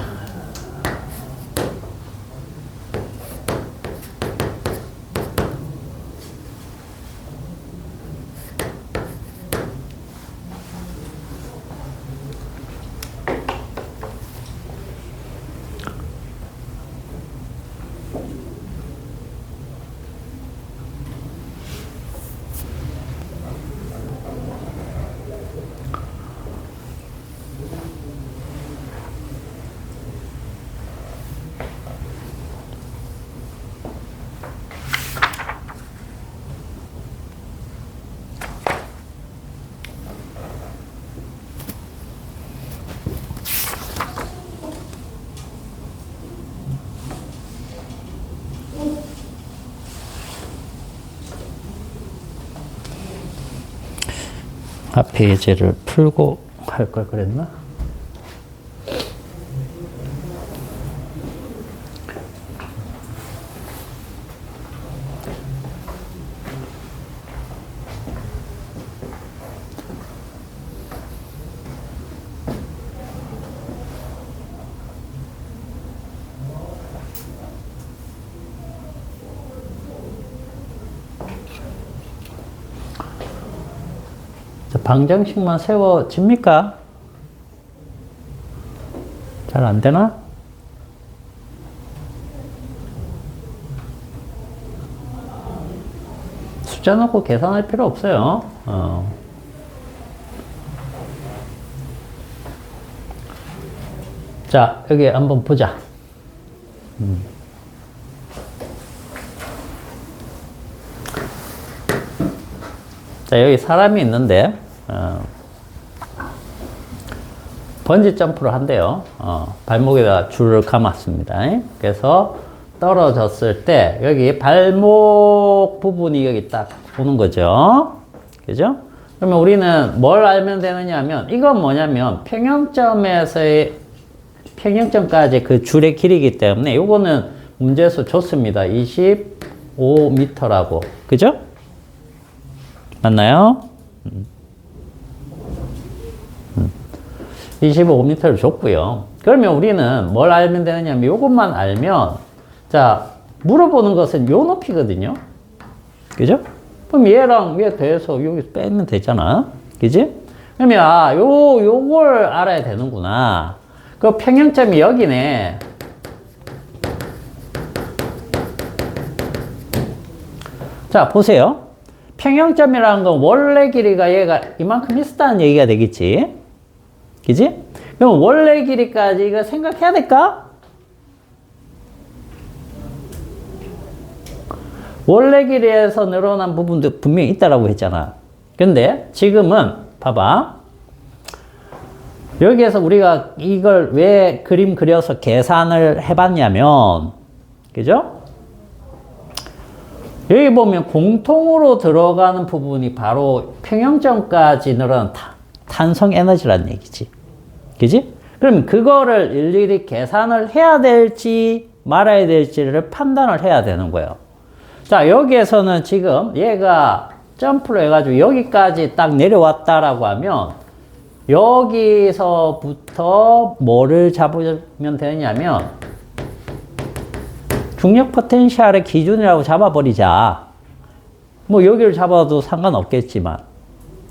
[SPEAKER 1] 앞에 예제를 풀고 할 걸 그랬나? 방정식만 세워집니까? 잘 안 되나? 숫자 넣고 계산할 필요 없어요. 자, 여기 한번 보자. 자, 여기 사람이 있는데, 번지 점프를 한대요. 발목에다 줄을 감았습니다. 그래서 떨어졌을 때, 여기 발목 부분이 여기 딱 오는 거죠. 그죠? 그러면 우리는 뭘 알면 되느냐 하면, 이건 뭐냐면, 평형점까지 그 줄의 길이기 때문에, 요거는 문제에서 줬습니다. 25m라고. 그죠? 맞나요? 25m를 줬고요. 그러면 우리는 뭘 알면 되느냐면 이것만 알면, 자, 물어보는 것은 요 높이거든요. 그죠? 그럼 얘랑 얘 더해서 여기서 빼면 되잖아. 그지? 그러면 요걸 알아야 되는구나. 그 평형점이 여기네. 자, 보세요. 평형점이라는 건 원래 길이가 얘가 이만큼 있었다는 얘기가 되겠지. 그지? 그럼 원래 길이까지 이거 생각해야 될까? 원래 길이에서 늘어난 부분도 분명히 있다라고 했잖아. 근데 지금은 봐봐. 여기에서 우리가 이걸 왜 그림 그려서 계산을 해봤냐면, 그죠? 여기 보면 공통으로 들어가는 부분이 바로 평형점까지 늘어난 탄성 에너지라는 얘기지. 그지? 그럼 그거를 일일이 계산을 해야 될지 말아야 될지를 판단을 해야 되는 거예요. 자, 여기에서는 지금 얘가 점프를 해가지고 여기까지 딱 내려왔다라고 하면 여기서부터 뭐를 잡으면 되냐면 중력 포텐셜의 기준이라고 잡아버리자. 뭐 여기를 잡아도 상관없겠지만.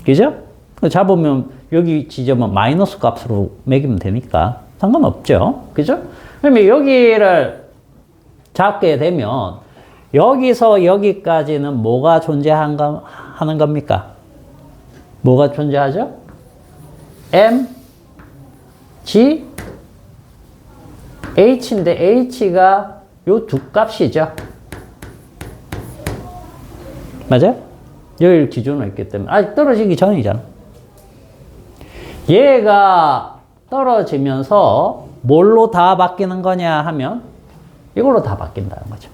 [SPEAKER 1] 그죠? 잡으면 여기 지점은 마이너스 값으로 매기면 되니까 상관없죠. 그죠? 그러면 여기를 잡게 되면 여기서 여기까지는 뭐가 하는 겁니까? 뭐가 존재하죠? M, G, H인데 H가 요 두 값이죠. 맞아요? 여기를 기준으로 했기 때문에 아직 떨어지기 전이잖아. 얘가 떨어지면서 뭘로 다 바뀌는 거냐 하면 이걸로 다 바뀐다는 거죠.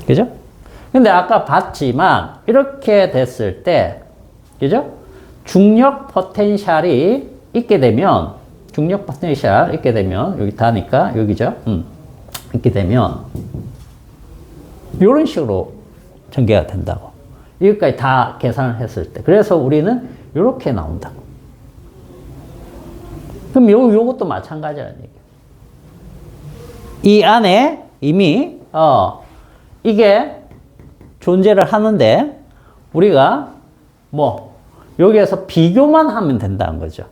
[SPEAKER 1] 그죠? 근데 아까 봤지만 이렇게 됐을 때, 그죠? 중력 포텐셜이 있게 되면 여기 다니까 여기죠. 있게 되면 이런 식으로 전개가 된다고. 여기까지 다 계산을 했을 때. 그래서 우리는 이렇게 나온다고. 그럼 요것도 마찬가지라는 얘기예요. 이 안에 이미 이게 존재를 하는데 우리가 뭐 여기에서 비교만 하면 된다는 거죠.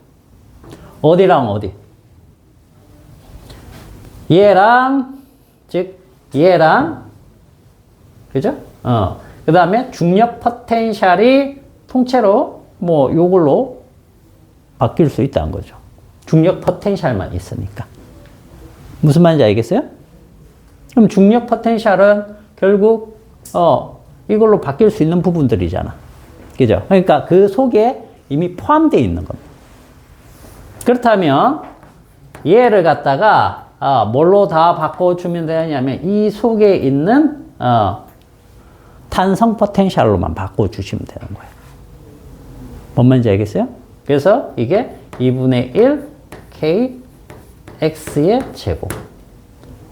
[SPEAKER 1] 어디랑 어디? 얘랑 즉 얘랑 그죠? 그 다음에 중력 포텐셜이 통째로 뭐 요걸로 바뀔 수 있다는 거죠. 중력 포텐셜만 있으니까. 무슨 말인지 알겠어요? 그럼 중력 포텐셜은 결국 이걸로 바뀔 수 있는 부분들이잖아. 그죠? 그러니까 그 속에 이미 포함되어 있는 겁니다. 그렇다면 얘를 갖다가 뭘로 다 바꿔주면 되냐면 이 속에 있는 탄성 포텐셜로만 바꿔주시면 되는 거예요. 뭔 말인지 알겠어요? 그래서 이게 2분의 1 kx의 제곱.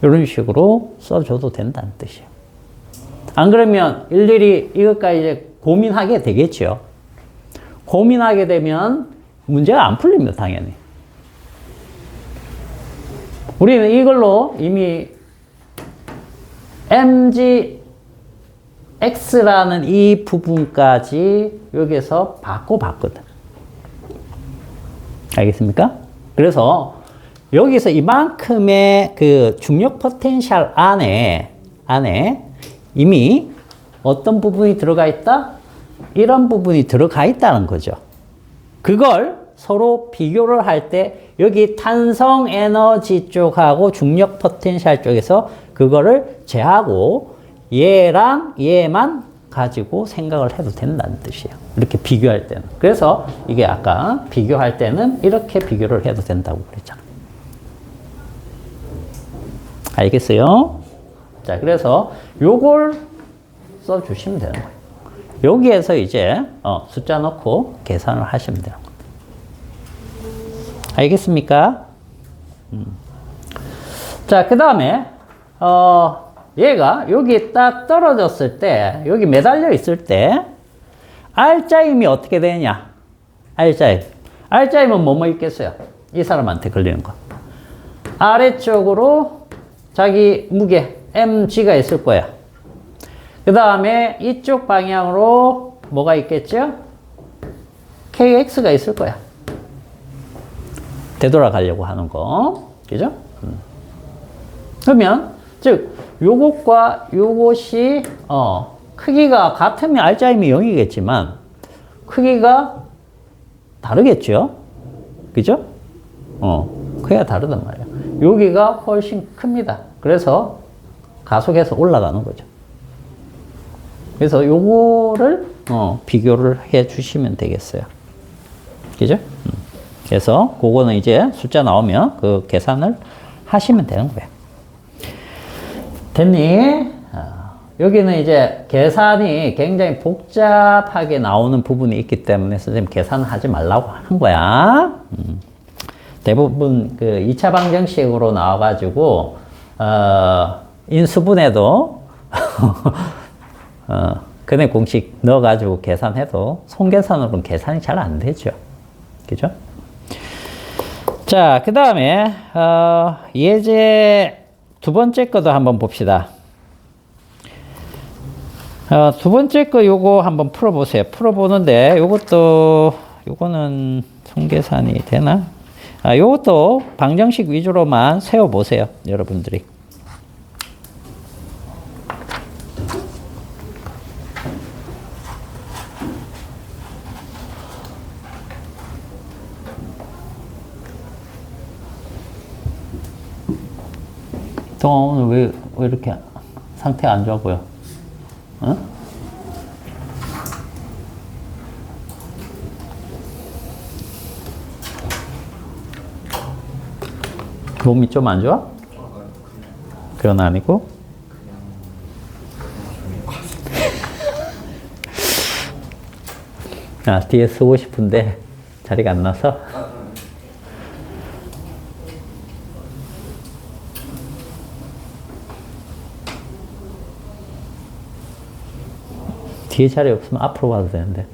[SPEAKER 1] 이런 식으로 써줘도 된다는 뜻이에요. 안 그러면 일일이 이것까지 이제 고민하게 되겠죠. 고민하게 되면 문제가 안 풀립니다, 당연히. 우리는 이걸로 이미 mgx라는 이 부분까지 여기서 바꿔봤거든. 알겠습니까? 그래서 여기서 이만큼의 그 중력 포텐셜 안에 이미 어떤 부분이 들어가 있다? 이런 부분이 들어가 있다는 거죠. 그걸 서로 비교를 할 때 여기 탄성 에너지 쪽하고 중력 포텐셜 쪽에서 그거를 제하고 얘랑 얘만 가지고 생각을 해도 된다는 뜻이에요. 이렇게 비교할 때는. 그래서 이게 아까 비교할 때는 이렇게 비교를 해도 된다고 그랬잖아요. 알겠어요? 자, 그래서 요걸 써주시면 되는 거예요. 여기에서 이제 숫자 넣고 계산을 하시면 되는 겁니다. 알겠습니까? 자, 그 다음에 얘가 여기 딱 떨어졌을 때, 여기 매달려 있을 때 R자임이 어떻게 되느냐? R자임은 뭐뭐 있겠어요? 이 사람한테 걸리는 거. 아래쪽으로 자기 무게 mg가 있을 거야. 그 다음에 이쪽 방향으로 뭐가 있겠죠? kx가 있을 거야. 되돌아가려고 하는 거. 그죠? 그러면 즉 요것과 요것이 크기가 같으면 R자임이 0이겠지만 크기가 다르겠죠? 그죠? 크기가 다르단 말이야. 여기가 훨씬 큽니다. 그래서 가속해서 올라가는 거죠. 그래서 요거를 비교를 해 주시면 되겠어요. 그죠? 그래서 그거는 이제 숫자 나오면 그 계산을 하시면 되는 거예요. 됐니? 여기는 이제 계산이 굉장히 복잡하게 나오는 부분이 있기 때문에 선생님 계산하지 말라고 하는 거야. 대부분 그 2차 방정식으로 나와가지고, 인수분해도, 근해 공식 넣어가지고 계산해도 손계산으로는 계산이 잘 안 되죠. 그죠? 자, 그 다음에, 예제 두 번째 거도 한번 봅시다. 두 번째 거 요거 한번 풀어보세요. 풀어보는데, 요거는 손계산이 되나? 요것도 방정식 위주로만 세워보세요. 여러분들이. 동아 오늘 왜 이렇게 상태가 안 좋아 보여? 어? 몸이 좀 안 좋아? 그건 아니고? 뒤에 쓰고 싶은데 자리가 안 나서? 뒤에 자리 없으면 앞으로 가도 되는데.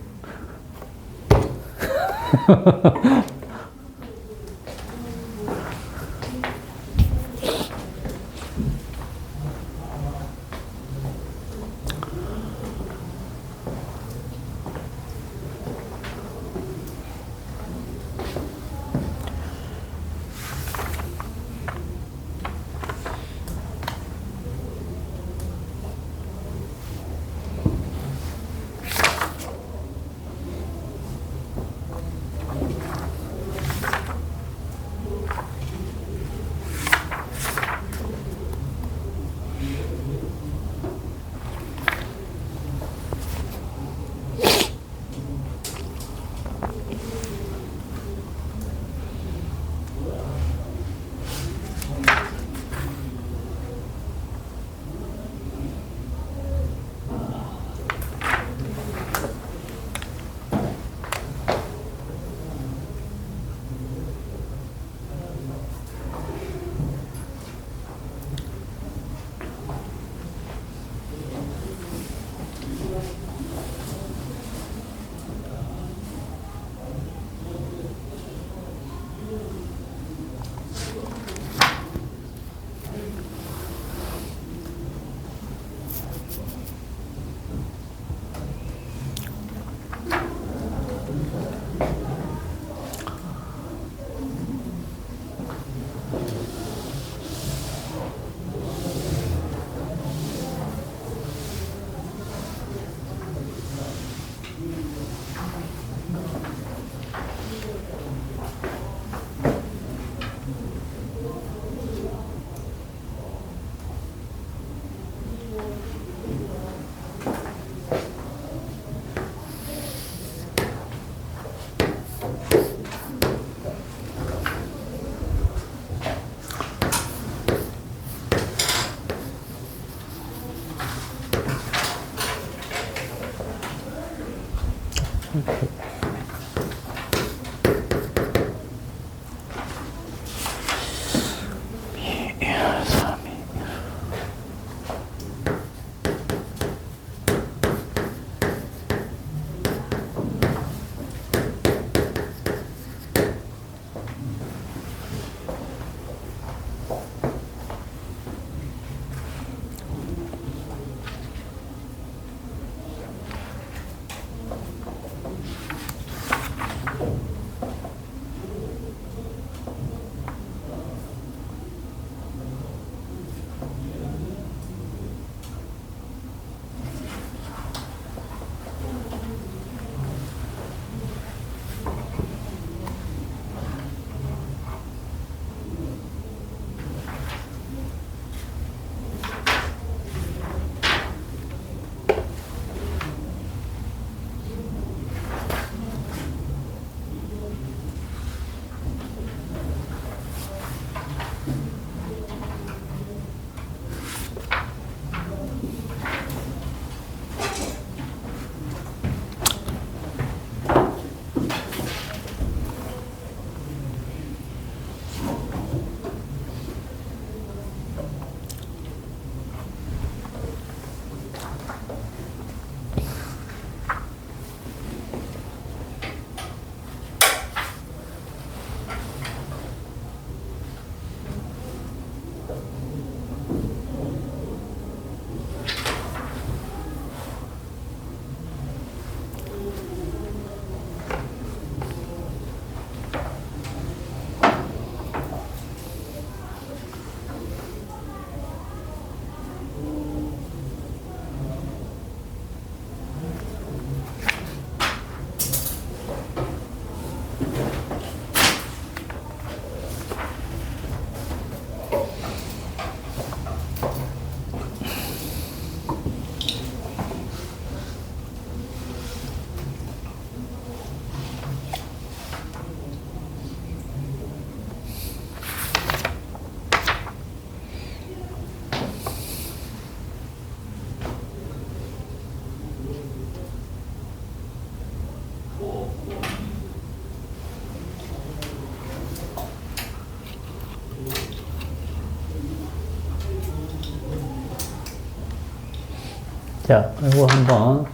[SPEAKER 1] 자, 이거 한번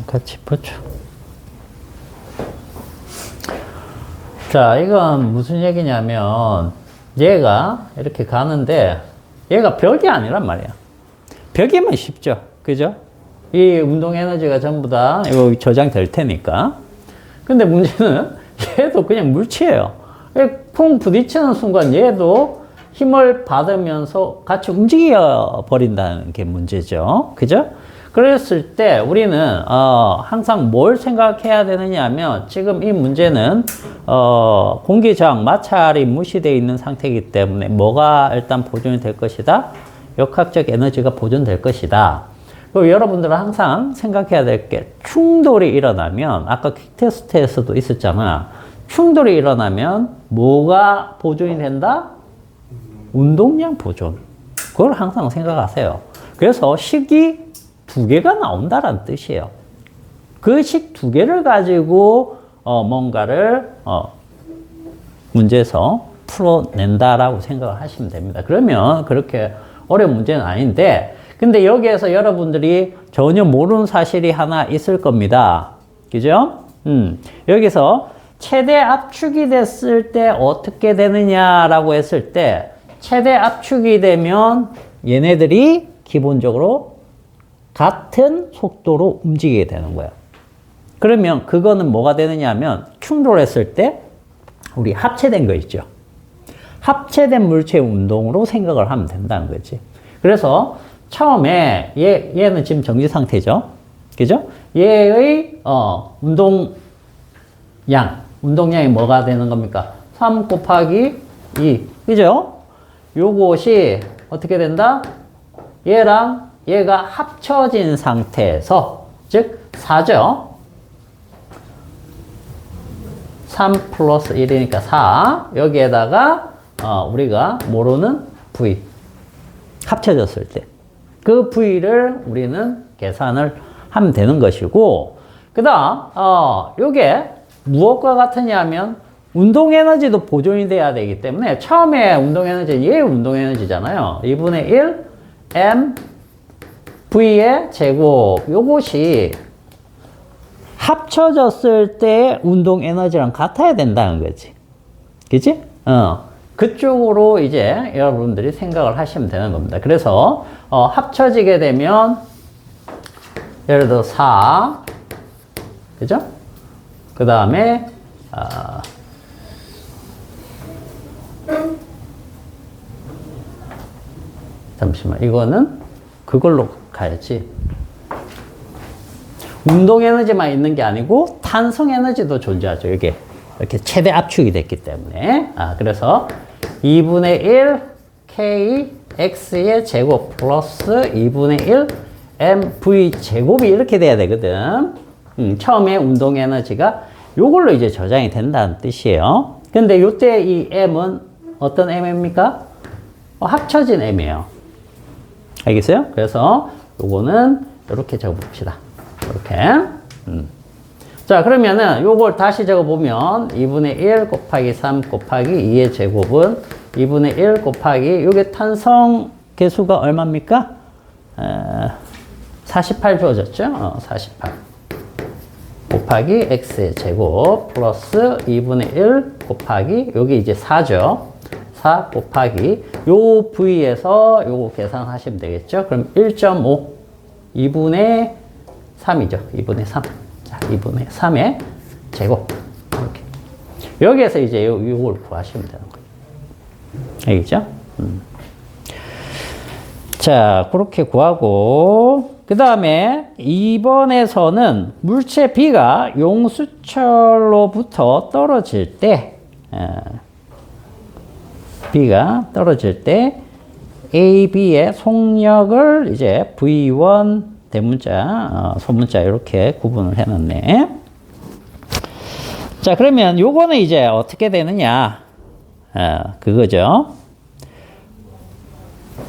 [SPEAKER 1] 같이 보죠. 자, 이건 무슨 얘기냐면 얘가 이렇게 가는데 얘가 벽이 아니란 말이야. 벽이면 쉽죠. 그죠? 이 운동 에너지가 전부 다 이거 저장될 테니까. 근데 문제는 얘도 그냥 물체예요. 쿵 부딪히는 순간 얘도 힘을 받으면서 같이 움직여 버린다는 게 문제죠. 그죠? 그랬을 때 우리는 항상 뭘 생각해야 되느냐 하면 지금 이 문제는 공기 저항 마찰이 무시되어 있는 상태이기 때문에 뭐가 일단 보존이 될 것이다? 역학적 에너지가 보존될 것이다. 그리고 여러분들은 항상 생각해야 될 게 충돌이 일어나면 아까 퀵 테스트에서도 있었잖아. 충돌이 일어나면 뭐가 보존이 된다? 운동량 보존. 그걸 항상 생각하세요. 그래서 식이 두 개가 나온다라는 뜻이에요. 그 식 두 개를 가지고 뭔가를 문제에서 풀어낸다라고 생각을 하시면 됩니다. 그러면 그렇게 어려운 문제는 아닌데, 근데 여기에서 여러분들이 전혀 모르는 사실이 하나 있을 겁니다. 그죠? 여기서 최대 압축이 됐을 때 어떻게 되느냐라고 했을 때, 최대 압축이 되면 얘네들이 기본적으로 같은 속도로 움직이게 되는 거예요. 그러면 그거는 뭐가 되느냐 하면 충돌했을 때 우리 합체된 거 있죠. 합체된 물체 운동으로 생각을 하면 된다는 거지. 그래서 처음에 얘는 지금 정지 상태죠. 그죠? 얘의 운동량이 뭐가 되는 겁니까? 3 곱하기 2. 그죠? 요것이 어떻게 된다? 얘랑 얘가 합쳐진 상태에서, 즉 4죠. 3 플러스 1이니까 4. 여기에다가 우리가 모르는 V. 합쳐졌을 때. 그 V를 우리는 계산을 하면 되는 것이고, 그 다음, 요게 무엇과 같으냐 하면 운동 에너지도 보존이 돼야 되기 때문에 처음에 운동 에너지는 얘 운동 에너지잖아요. 2분의 1 m v의 제곱. 요것이 합쳐졌을 때 운동 에너지랑 같아야 된다는 거지. 그치? 그쪽으로 이제 여러분들이 생각을 하시면 되는 겁니다. 그래서 합쳐지게 되면 예를 들어 4, 그죠? 그 다음에 잠시만, 이거는 그걸로 가야지. 운동 에너지만 있는 게 아니고 탄성 에너지도 존재하죠. 이게 이렇게 최대 압축이 됐기 때문에. 그래서 2분의 1 k x의 제곱 플러스 2분의 1 m v 제곱이 이렇게 돼야 되거든. 처음에 운동 에너지가 요걸로 이제 저장이 된다는 뜻이에요. 근데 요때 이 m은 어떤 m입니까? 합쳐진 m이에요. 알겠어요? 그래서 요거는 이렇게 적어봅시다. 이렇게. 자, 그러면은 요걸 다시 적어보면 2분의 1 곱하기 3 곱하기 2의 제곱은 2분의 1 곱하기, 요게 탄성 개수가 얼마입니까? 48 주어졌죠? 48 곱하기 x의 제곱 플러스 2분의 1 곱하기, 여기 이제 4죠. 4 곱하기 요 부위에서 요거 계산하시면 되겠죠. 그럼 1.5 2분의 3이죠. 2분의 3. 자, 2분의 3의 제곱. 이렇게. 여기에서 이제 요걸 구하시면 되는 거예요. 알겠죠? 자, 그렇게 구하고, 그 다음에 2번에서는 물체 B가 용수철로부터 떨어질 때, B가 떨어질 때 AB의 속력을 이제 V1 대문자, 소문자 이렇게 구분을 해놨네. 자, 그러면 요거는 이제 어떻게 되느냐? 그거죠.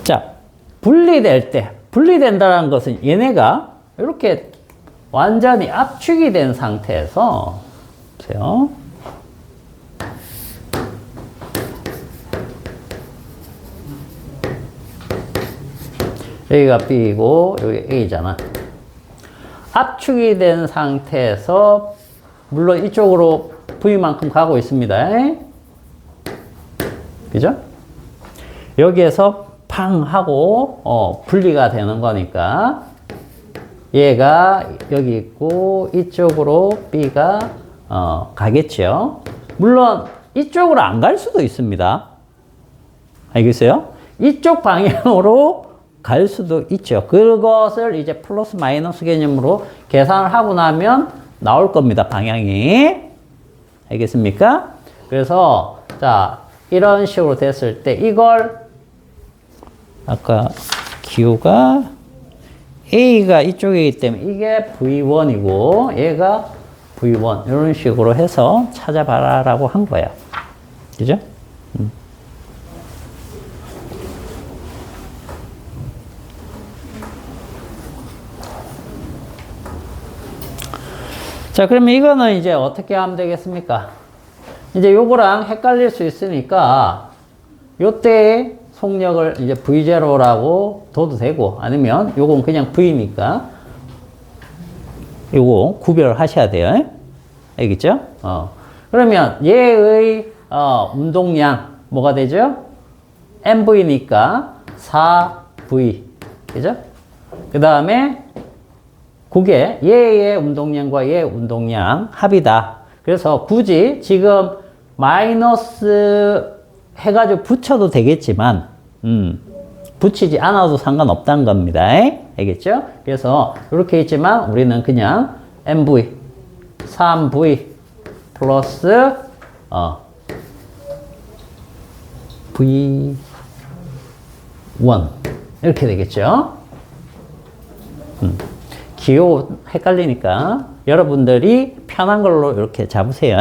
[SPEAKER 1] 자, 분리될 때, 분리된다는 것은 얘네가 이렇게 완전히 압축이 된 상태에서, 보세요. 여기가 B고, 여기 A잖아. 압축이 된 상태에서 물론 이쪽으로 V만큼 가고 있습니다. 그죠? 여기에서 팡 하고 분리가 되는 거니까 얘가 여기 있고 이쪽으로 B가 가겠죠. 물론 이쪽으로 안 갈 수도 있습니다. 알겠어요? 이쪽 방향으로 갈 수도 있죠. 그것을 이제 플러스 마이너스 개념으로 계산을 하고 나면 나올 겁니다. 방향이. 알겠습니까? 그래서 자 이런 식으로 됐을 때 이걸 아까 기호가 A가 이쪽이기 때문에 이게 V1이고 얘가 V1 이런 식으로 해서 찾아봐라 라고 한 거예요. 그죠? 자, 그러면 이거는 이제 어떻게 하면 되겠습니까? 이제 요거랑 헷갈릴 수 있으니까 요때 속력을 이제 V0라고 둬도 되고 아니면 요건 그냥 V니까 요거 구별하셔야 돼요. 알겠죠? 그러면 얘의 운동량 뭐가 되죠? MV니까 4V. 그죠? 그 다음에 그게 얘의 운동량과 얘의 운동량 합이다. 그래서 굳이 지금 마이너스 해가지고 붙여도 되겠지만 붙이지 않아도 상관없다는 겁니다. 알겠죠? 그래서 이렇게 있지만 우리는 그냥 MV 3V 플러스 V1 이렇게 되겠죠? 기호 헷갈리니까 여러분들이 편한 걸로 이렇게 잡으세요.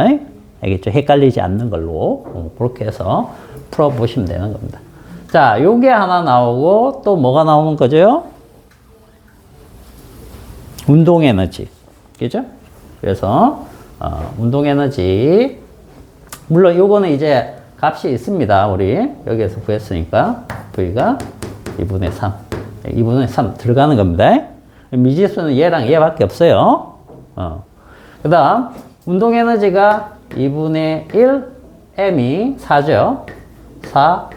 [SPEAKER 1] 알겠죠? 헷갈리지 않는 걸로 그렇게 해서 풀어보시면 되는 겁니다. 자, 요게 하나 나오고 또 뭐가 나오는 거죠? 운동 에너지. 그죠? 그래서 운동 에너지 물론 요거는 이제 값이 있습니다. 우리 여기에서 구했으니까 V가 2분의 3 2분의 3 들어가는 겁니다. 미지수는 얘랑 얘밖에 없어요. 그 다음 운동 에너지가 2분의 1 M이 4죠. 4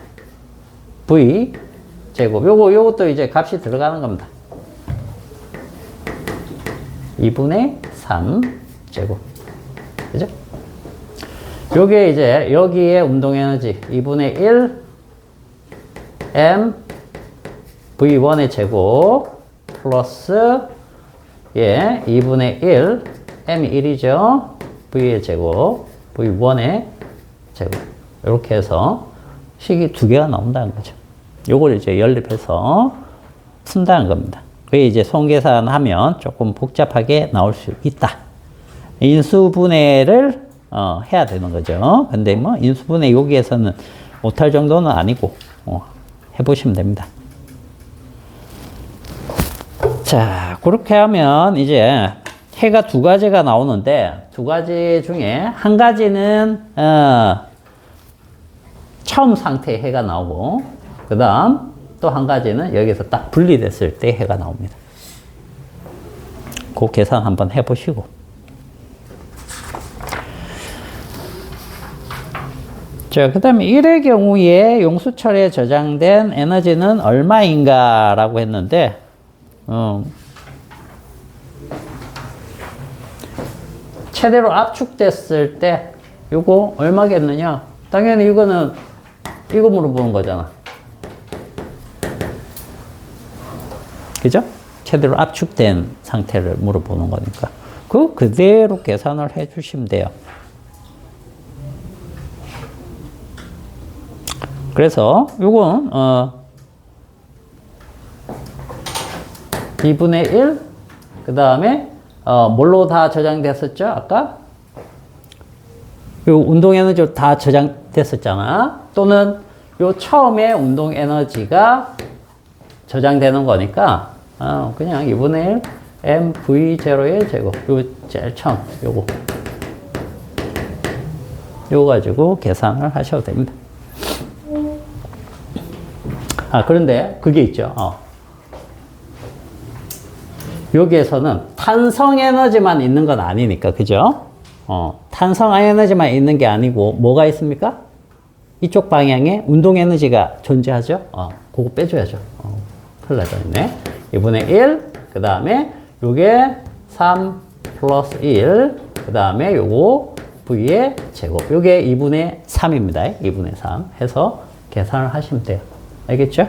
[SPEAKER 1] V 제곱. 요것도 이제 값이 들어가는 겁니다. 2분의 3 제곱. 그죠? 요게 이제 여기에 운동 에너지 2분의 1 M V1의 제곱 플러스 2분의 1 M이 1이죠. V의 제곱 V1의 제곱. 이렇게 해서 식이 두 개가 나온다는 거죠. 요걸 이제 연립해서 푼다는 겁니다. 그게 이제 손계산하면 조금 복잡하게 나올 수 있다. 인수분해를 해야 되는 거죠. 근데 뭐 인수분해 여기에서는 못할 정도는 아니고 해보시면 됩니다. 자, 그렇게 하면 이제 해가 두 가지가 나오는데 두 가지 중에 한 가지는 처음 상태의 해가 나오고 그 다음 또 한 가지는 여기서 딱 분리됐을 때 해가 나옵니다. 그 계산 한번 해보시고 자, 그 다음에 1의 경우에 용수철에 저장된 에너지는 얼마인가 라고 했는데 최대로 압축됐을 때 이거 얼마겠느냐? 당연히 이거는 이거 물어보는 거잖아. 그죠? 최대로 압축된 상태를 물어보는 거니까 그대로 계산을 해 주시면 돼요. 그래서 이건 2분의 1 그 다음에 뭘로 다 저장됐었죠? 아까 요 운동 에너지로 다 저장됐었잖아. 또는 요 처음에 운동 에너지가 저장되는 거니까 그냥 2분의 1 MV0의 제곱. 요 제일 처음 요거 가지고 계산을 하셔도 됩니다. 그런데 그게 있죠. 여기에서는 탄성 에너지만 있는 건 아니니까, 그죠? 탄성 에너지만 있는 게 아니고, 뭐가 있습니까? 이쪽 방향에 운동 에너지가 존재하죠? 그거 빼줘야죠. 큰일 나졌네. 2분의 1, 그 다음에 요게 3 플러스 1, 그 다음에 요거 V의 제곱. 요게 2분의 3입니다. 2분의 3 해서 계산을 하시면 돼요. 알겠죠?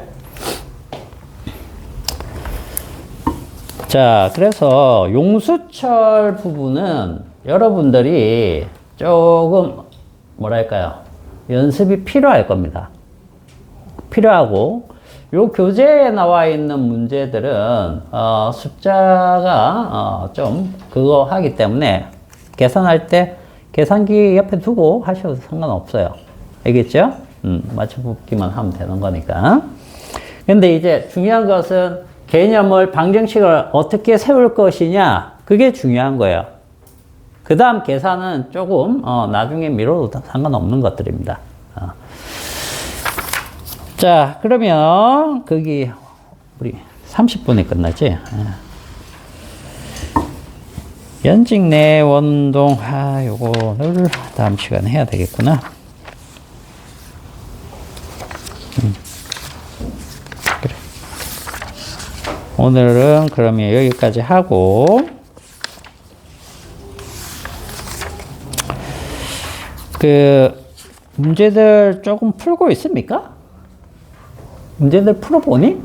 [SPEAKER 1] 자, 그래서 용수철 부분은 여러분들이 조금 뭐랄까요? 연습이 필요할 겁니다. 필요하고 요 교재에 나와 있는 문제들은 숫자가 좀 그거 하기 때문에 계산할 때 계산기 옆에 두고 하셔도 상관없어요. 알겠죠? 맞춰보기만 하면 되는 거니까. 근데 이제 중요한 것은 개념을 방정식을 어떻게 세울 것이냐, 그게 중요한 거예요. 그 다음 계산은 조금 나중에 미뤄도 상관없는 것들입니다. 자, 그러면 거기 우리 30분에 끝나지? 연직 내 원동, 요거를 다음 시간에 해야 되겠구나. 그래. 오늘은 그러면 여기까지 하고, 문제들 조금 풀고 있습니까? 문제들 풀어보니?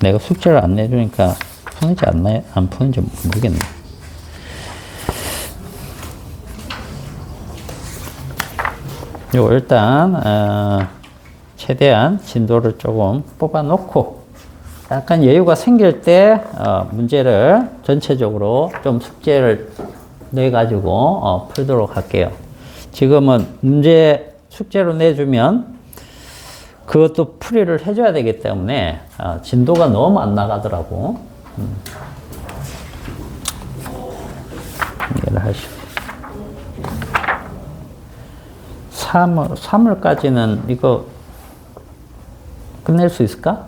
[SPEAKER 1] 내가 숙제를 안 내주니까 푸는지 안 푸는지 모르겠네. 요 일단 최대한 진도를 조금 뽑아 놓고 약간 여유가 생길 때 문제를 전체적으로 좀 숙제를 내 가지고 풀도록 할게요. 지금은 문제 숙제로 내주면 그것도 풀이를 해줘야 되기 때문에 진도가 너무 안 나가더라고. 이해를 하시고 3월까지는 이거 끝낼 수 있을까?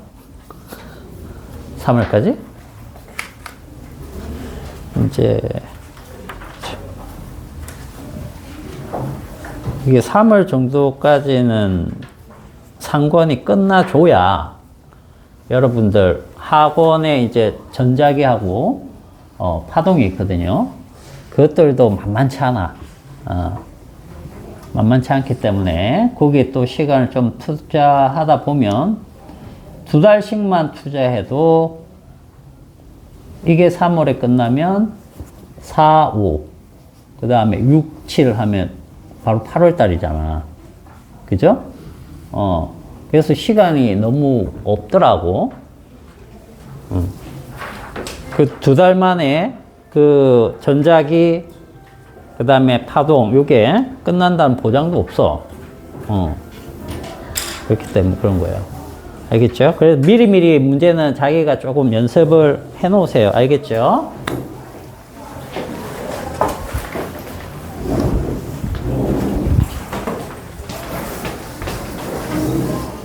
[SPEAKER 1] 3월까지? 이제 이게 3월 정도까지는 상권이 끝나줘야 여러분들 학원에 이제 전자기하고 파동이 있거든요. 그것들도 만만치 않아. 만만치 않기 때문에 거기에 또 시간을 좀 투자하다 보면 2달씩만 투자해도 이게 3월에 끝나면 4, 5, 그 다음에 6, 7 하면 바로 8월 달이잖아. 그죠? 그래서 시간이 너무 없더라고. 그 2달 만에 그 전자기, 그 다음에 파동, 요게 끝난다는 보장도 없어. 그렇기 때문에 그런 거예요. 알겠죠? 그래서 미리미리 문제는 자기가 조금 연습을 해 놓으세요. 알겠죠?